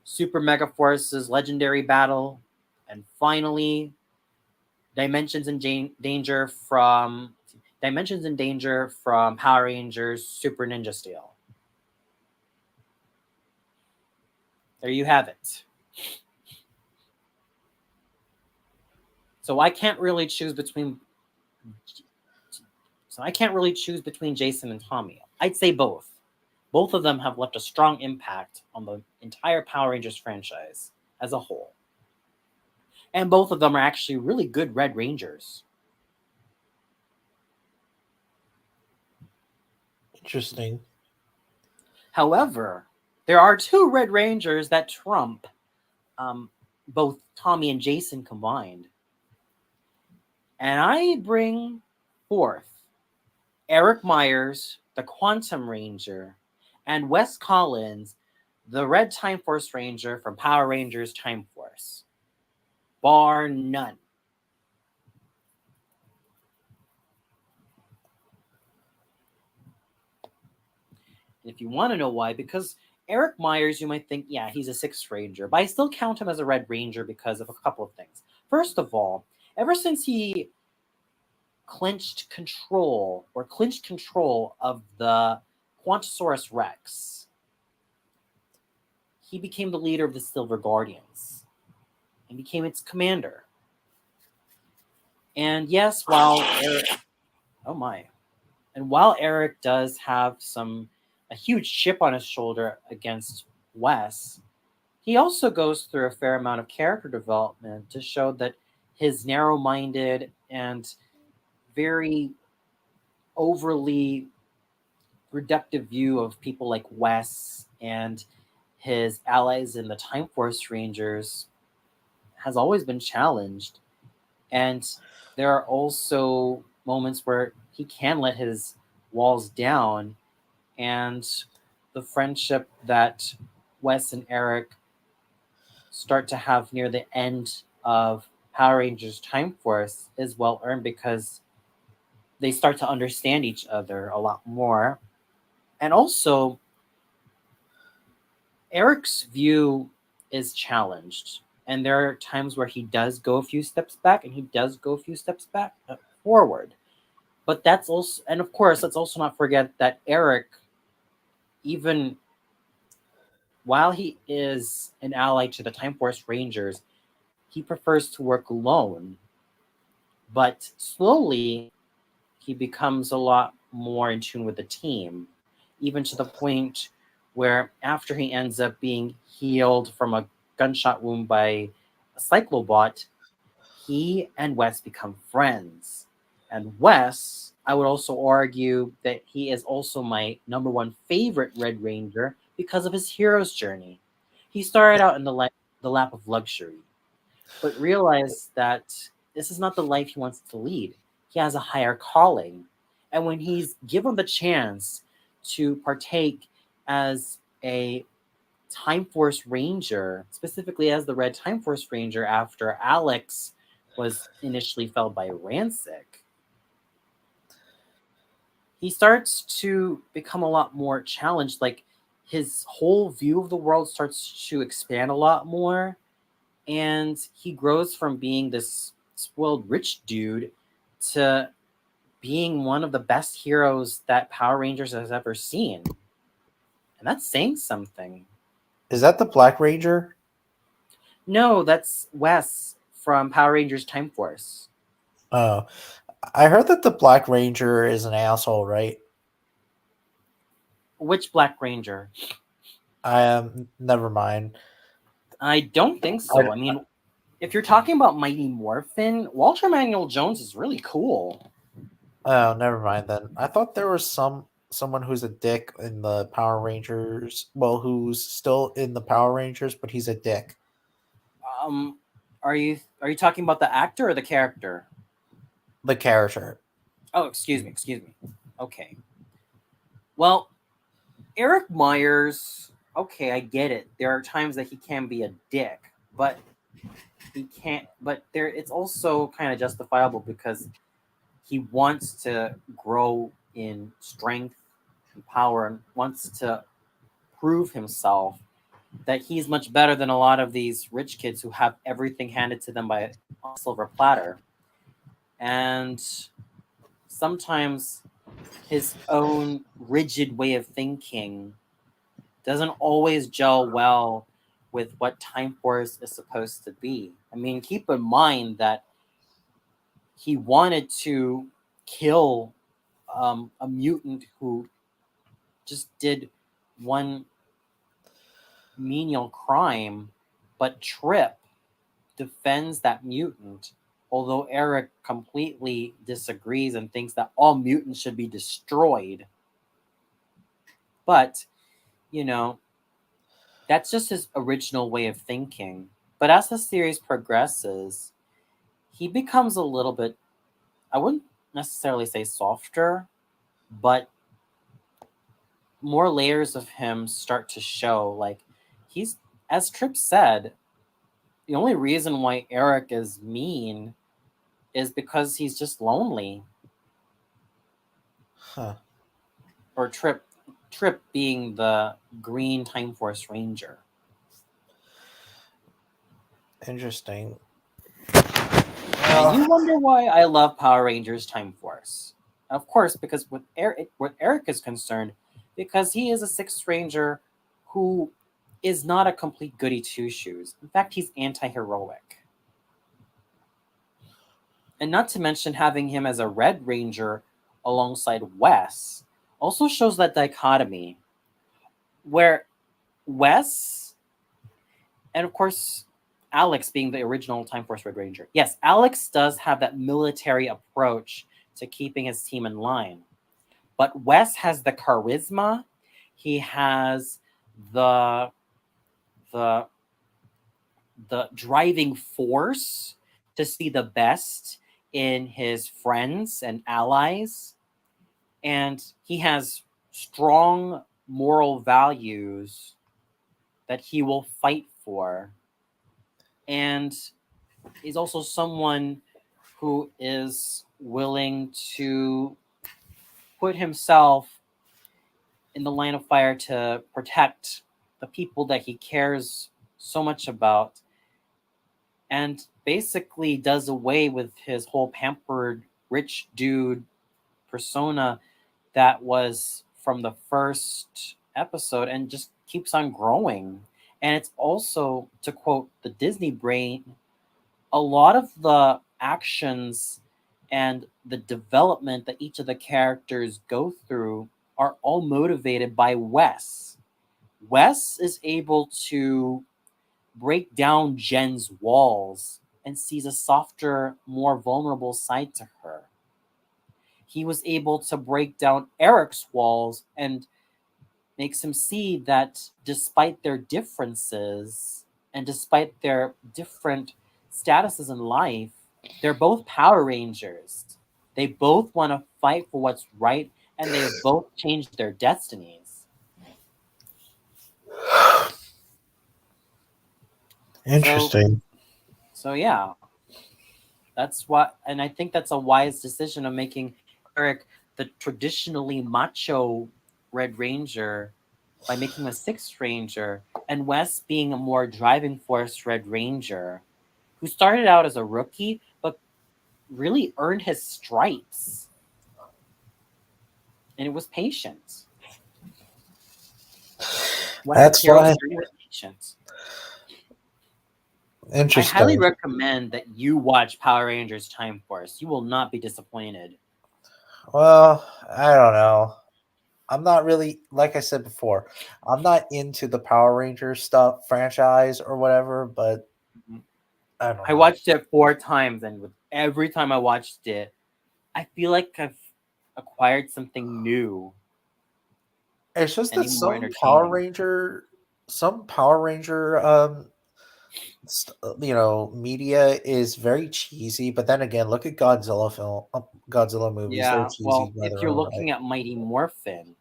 Super Mega Force's Legendary Battle, and finally Dimensions in Danger from Power Rangers Super Ninja Steel. There you have it. So I can't really choose between Jason and Tommy. I'd say both. Both of them have left a strong impact on the entire Power Rangers franchise as a whole. And both of them are actually really good Red Rangers. Interesting. However, there are two Red Rangers that trump both Tommy and Jason combined. And I bring forth Eric Myers, the Quantum Ranger, and Wes Collins, the Red Time Force Ranger from Power Rangers Time Force. Bar none. And if you want to know why, because Eric Myers, you might think, yeah, he's a Sixth Ranger, but I still count him as a Red Ranger because of a couple of things. First of all, ever since he clinched control of the Quantosaurus Rex, he became the leader of the Silver Guardians and became its commander. And yes, while Eric does have a huge chip on his shoulder against Wes, he also goes through a fair amount of character development to show that his narrow-minded and very overly reductive view of people like Wes and his allies in the Time Force Rangers has always been challenged. And there are also moments where he can let his walls down, and the friendship that Wes and Eric start to have near the end of Power Rangers Time Force is well earned because they start to understand each other a lot more. And also, Eric's view is challenged. And there are times where he does go a few steps back and he does go a few steps back forward. But that's also, and of course, let's also not forget that Eric, even while he is an ally to the Time Force Rangers, he prefers to work alone. But slowly, he becomes a lot more in tune with the team, even to the point where after he ends up being healed from a gunshot wound by a Cyclobot, he and Wes become friends. And Wes, I would also argue that he is also my number one favorite Red Ranger because of his hero's journey. He started out in the lap of luxury, but realized that this is not the life he wants to lead. He has a higher calling. And when he's given the chance to partake as a Time Force Ranger, specifically as the Red Time Force Ranger after Alex was initially felled by Ransik, he starts to become a lot more challenged. Like his whole view of the world starts to expand a lot more, and he grows from being this spoiled rich dude to being one of the best heroes that Power Rangers has ever seen. And that's saying something. Is that the Black Ranger? No, that's Wes from Power Rangers Time Force. Oh, I heard that the Black Ranger is an asshole, right? Which Black Ranger? I am. Never mind. I don't think I, so. I mean, if you're talking about Mighty Morphin, Walter Manuel Jones is really cool. oh, never mind then. I thought there was someone who's a dick in the Power Rangers. Well, who's still in the Power Rangers, but he's a dick. Um, are you talking about the actor or the character? The character. Oh, excuse me. Okay. Well, Eric Myers. Okay, I get it. There are times that he can be a dick, but he can't. But there, it's also kind of justifiable because he wants to grow in strength and power and wants to prove himself that he's much better than a lot of these rich kids who have everything handed to them by on a silver platter. And sometimes his own rigid way of thinking doesn't always gel well with what Time Force is supposed to be. I mean, keep in mind that he wanted to kill a mutant who just did one menial crime, but Trip defends that mutant, although Eric completely disagrees and thinks that all mutants should be destroyed. But, you know, that's just his original way of thinking. But as the series progresses, he becomes a little bit, I wouldn't necessarily say softer, but more layers of him start to show. Like, he's, as Tripp said, the only reason why Eric is mean is because he's just lonely. Huh. Or Trip being the green Time Force Ranger. Interesting. And you Well, wonder why I love Power Rangers Time Force. Of course, because with Eric is concerned, because he is a sixth ranger who is not a complete goody two shoes. In fact, he's anti heroic. And not to mention having him as a Red Ranger alongside Wes also shows that dichotomy where Wes, and of course, Alex being the original Time Force Red Ranger. Yes, Alex does have that military approach to keeping his team in line. But Wes has the charisma. He has the the the driving force to see the best in his friends and allies. And he has strong moral values that he will fight for. And he's also someone who is willing to put himself in the line of fire to protect the people that he cares so much about, and basically does away with his whole pampered rich dude persona that was from the first episode and just keeps on growing. And it's also, to quote the Disney brain, a lot of the actions and the development that each of the characters go through are all motivated by Wes. Wes is able to break down Jen's walls and sees a softer, more vulnerable side to her. He was able to break down Eric's walls and makes him see that despite their differences and despite their different statuses in life, they're both Power Rangers. They both want to fight for what's right, and they have both changed their destinies. So, interesting. so yeah, that's what, and I think that's a wise decision of making Eric the traditionally macho Red Ranger by making him a Sixth Ranger, and Wes being a more driving force Red Ranger, who started out as a rookie but really earned his stripes. And it was patience. Wes's That's hero's why. journey was patience. I highly Interesting. recommend that you watch Power Rangers Time Force. You will not be disappointed. Well, I don't know. I'm not really, like I said before, I'm not into the Power Rangers stuff franchise or whatever, but I don't I know. watched it 4 times, and with every time I watched it, I feel like I've acquired something new It's just and that even more entertaining. Some Power Ranger, media is very cheesy. But then again, look at Godzilla movies. They're Yeah, cheesy well, by if their you're own right. looking at Mighty Morphin,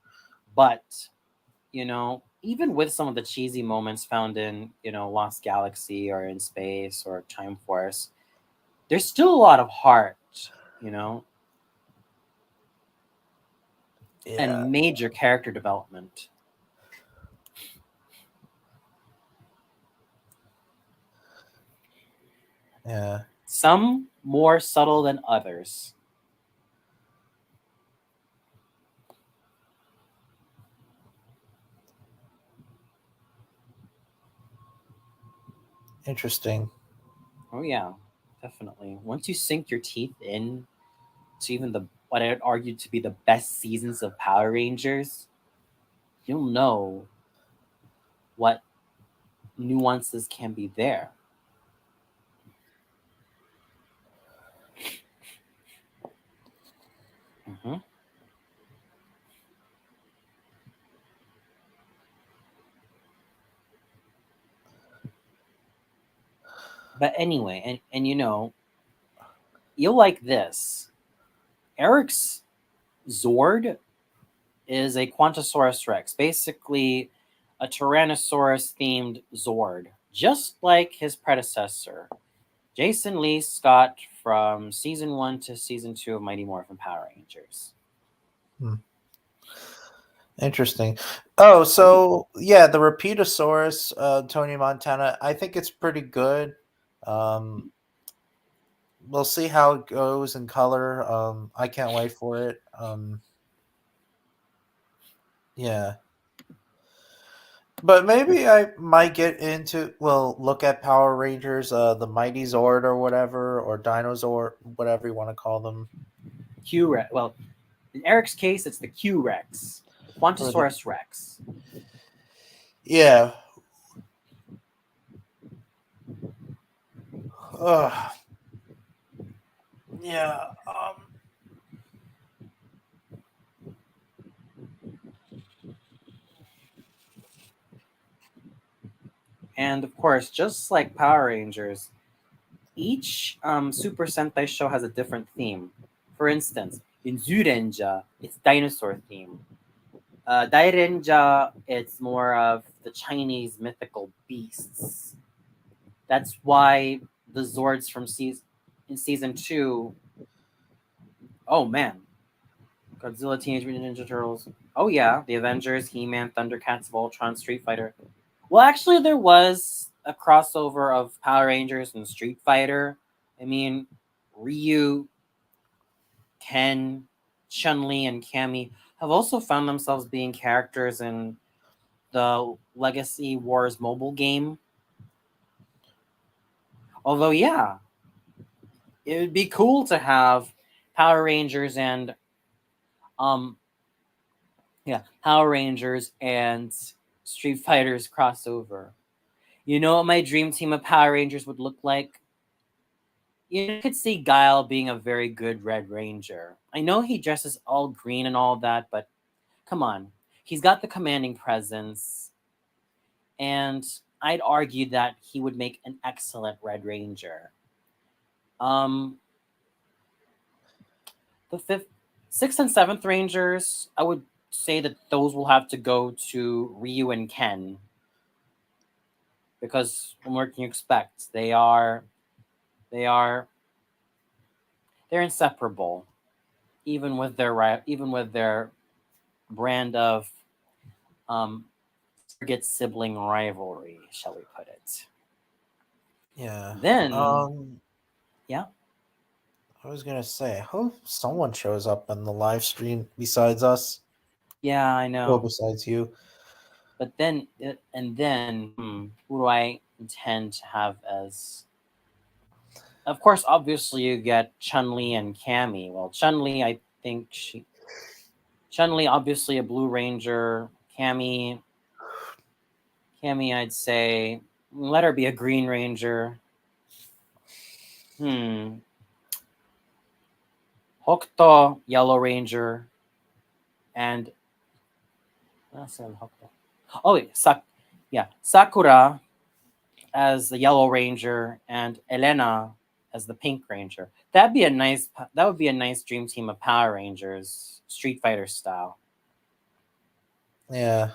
but even with some of the cheesy moments found in, Lost Galaxy or in Space or Time Force, there's still a lot of heart, you know, Yeah, and major character development. yeah, Some more subtle than others. interesting. Oh yeah, definitely. Once you sink your teeth in to even the what I'd argue to be the best seasons of Power Rangers, you'll know what nuances can be there. Hmm. But anyway, and you'll like this. Eric's Zord is a Quantosaurus Rex, basically a Tyrannosaurus themed Zord, just like his predecessor, Jason Lee Scott, from season 1 to season 2 of Mighty Morphin Power Rangers. Hmm. Interesting. Oh, Oh, yeah. so yeah, the Repeatosaurus, Tony Montana. I think it's pretty good. Um, we'll see how it goes in color. I can't wait for it. Yeah, but maybe I might get into. Well, look at Power Rangers, the Mighty Zord or whatever, or Dinosaur, whatever you want to call them, Q Rex. Well, in Eric's case, it's the Q Rex, the or the Quantosaurus Rex. yeah. Ugh. Yeah. And of course, just like Power Rangers, each Super Sentai show has a different theme. For instance, in Zyurenja, it's dinosaur theme. Dairenja, it's more of the Chinese mythical beasts. That's why the Zords from season 2. Oh man, Godzilla, Teenage Mutant Ninja Turtles. Oh yeah, the Avengers, He-Man, Thundercats, Voltron, Street Fighter. Well, actually, there was a crossover of Power Rangers and Street Fighter. I mean, Ryu, Ken, Chun Li, and Cammy have also found themselves being characters in the Legacy Wars mobile game. Although, yeah, it would be cool to have Power Rangers and um Power Rangers and Street Fighters crossover. You know what my dream team of Power Rangers would look like? You could see Guile being a very good Red Ranger. I know he dresses all green and all that, but come on. He's got the commanding presence, and I'd argue that he would make an excellent Red Ranger. Um, the fifth, sixth, and seventh Rangers, I would say that those will have to go to Ryu and Ken, because what can you expect? They are they're inseparable. even with their brand of surrogate sibling rivalry, shall we put it. Yeah. Then, yeah, I was gonna say, I hope someone shows up in the live stream besides us. yeah, I Well, know. besides you. But then, and then, who do I intend to have as? Of course, obviously, you get Chun Li and Cammy. Well, Chun Li, I think Chun Li, obviously a Blue Ranger. Cammy, I'd say let her be a Green Ranger. Hmm. Hokuto, Yellow Ranger, and oh wait, Sakura as the Yellow Ranger and Elena as the Pink Ranger. That would be a nice dream team of Power Rangers, Street Fighter style. Yeah.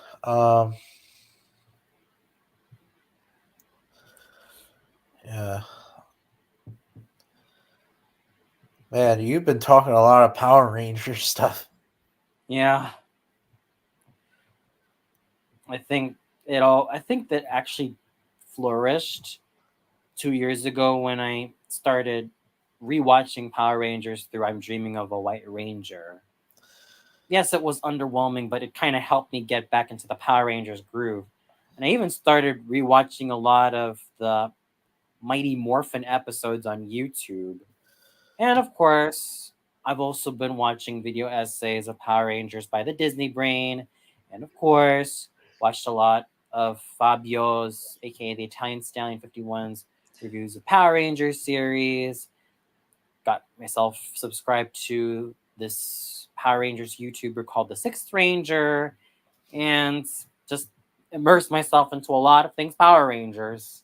Yeah. Man, you've been talking a lot of Power Ranger stuff. Yeah, I think that actually flourished 2 years ago when I started rewatching Power Rangers through I'm Dreaming of a White Ranger. Yes, it was underwhelming, but it kind of helped me get back into the Power Rangers groove. And I even started rewatching a lot of the Mighty Morphin episodes on YouTube. And of course, I've also been watching video essays of Power Rangers by the Disney Brain. And of course, watched a lot of Fabio's, aka the Italian Stallion 51's, reviews of Power Rangers series. Got myself subscribed to this Power Rangers YouTuber called the Sixth Ranger, and just immersed myself into a lot of things Power Rangers.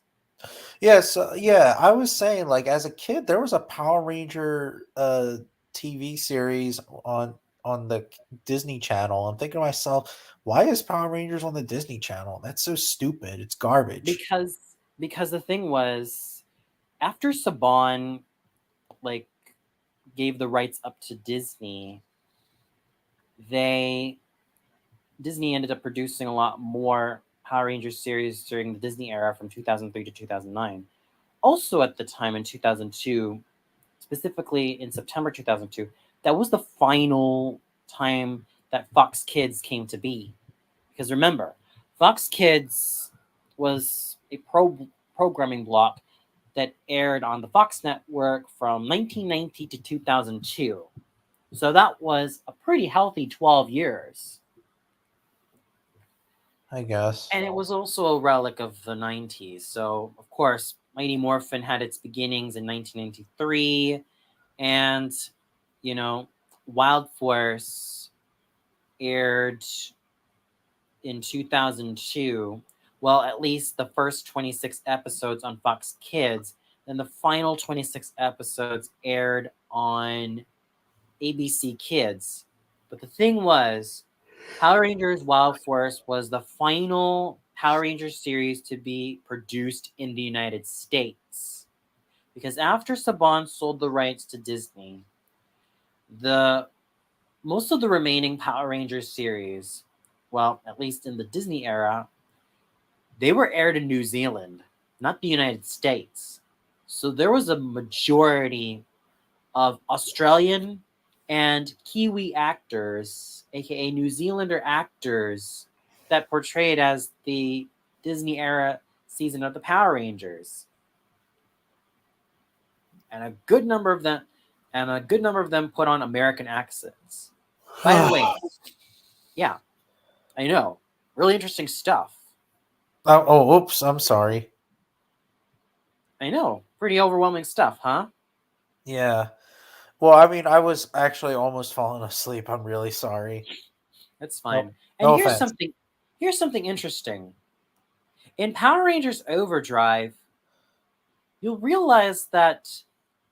Yes, yeah. I was saying, like, as a kid, there was a Power Ranger TV series on the Disney Channel. I'm thinking to myself, why is Power Rangers on the Disney Channel? That's so stupid. It's garbage. Because the thing was, after Saban like gave the rights up to Disney, they Disney ended up producing a lot more Power Rangers series during the Disney era from 2003 to 2009. Also at the time in 2002, specifically in September 2002, that was the final time that Fox Kids came to be. Because remember, Fox Kids was a programming block that aired on the Fox network from 1990 to 2002. So that was a pretty healthy 12 years. I guess. And it was also a relic of the 90s. So, of course, Mighty Morphin had its beginnings in 1993. And, you know, Wild Force aired in 2002. Well, at least the first 26 episodes on Fox Kids. Then the final 26 episodes aired on ABC Kids. But the thing was, Power Rangers Wild Force was the final Power Rangers series to be produced in the United States. Because after Saban sold the rights to Disney, the most of the remaining Power Rangers series, well, at least in the Disney era, they were aired in New Zealand, not the United States. So there was a majority of Australian and Kiwi actors, aka New Zealander actors, that portrayed as the Disney era season of the Power Rangers. And a good number of them put on American accents. By the way, yeah, I know. Really interesting stuff. Oh, oops. I'm sorry. I know. Pretty overwhelming stuff, huh? Yeah. Well, I mean, I was actually almost falling asleep. I'm really sorry. That's No, fine. And no offense. here's something interesting. In Power Rangers Overdrive, you'll realize that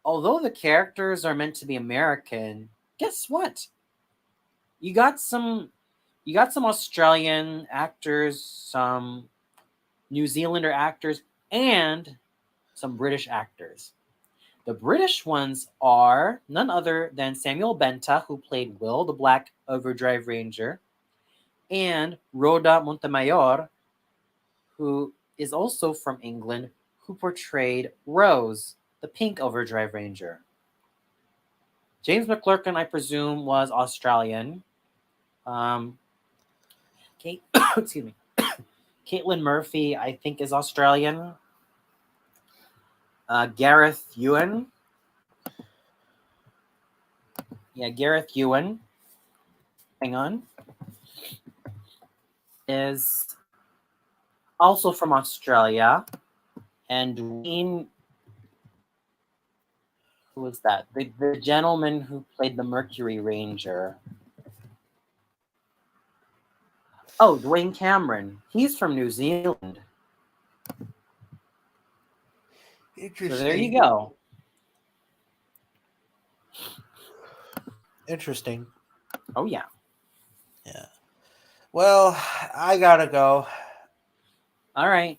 although the characters are meant to be American, guess what? You got some Australian actors, some New Zealander actors, and some British actors. The British ones are none other than Samuel Benta, who played Will, the Black Overdrive Ranger, and Rhoda Montemayor, who is also from England, who portrayed Rose, the Pink Overdrive Ranger. James McClurkin, I presume, was Australian. Kate, excuse me. Caitlin Murphy, I think, is Australian. Gareth Ewan. Yeah, Gareth Ewan. Hang on. Is also from Australia. And Dwayne, who was that? The gentleman who played the Mercury Ranger. Oh, Dwayne Cameron. He's from New Zealand. Interesting. So there you go. Interesting. Oh, yeah. Yeah. Well, I gotta go. All right.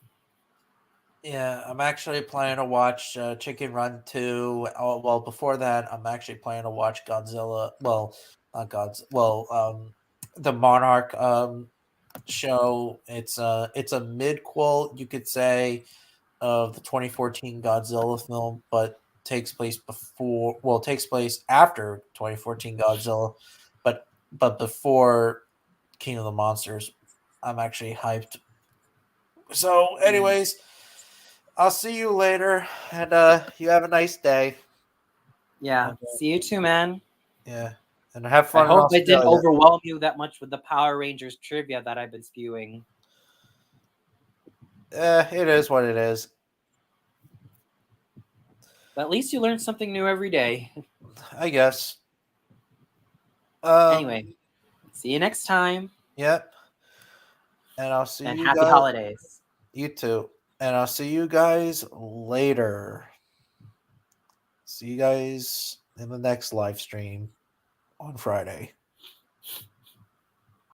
Yeah, I'm actually planning to watch Chicken Run 2. Oh, well, before that, I'm actually planning to watch Godzilla. Well, not Godzilla. Well, the Monarch show. It's a midquel, you could say, of the 2014 Godzilla film, but takes place before. Well, takes place after 2014 Godzilla, but before King of the Monsters. I'm actually hyped. So, anyways. I'll see you later, and you have a nice day. Yeah. And, See you too, man. yeah, and have I fun in hope I didn't Australia. overwhelm you that much with the Power Rangers trivia that I've been spewing. It is what it is. But at least you learn something new every day. I guess. Anyway, see you next time. Yep. And I'll see And you happy guys. holidays. You too. And I'll see you guys later. See you guys in the next live stream on Friday.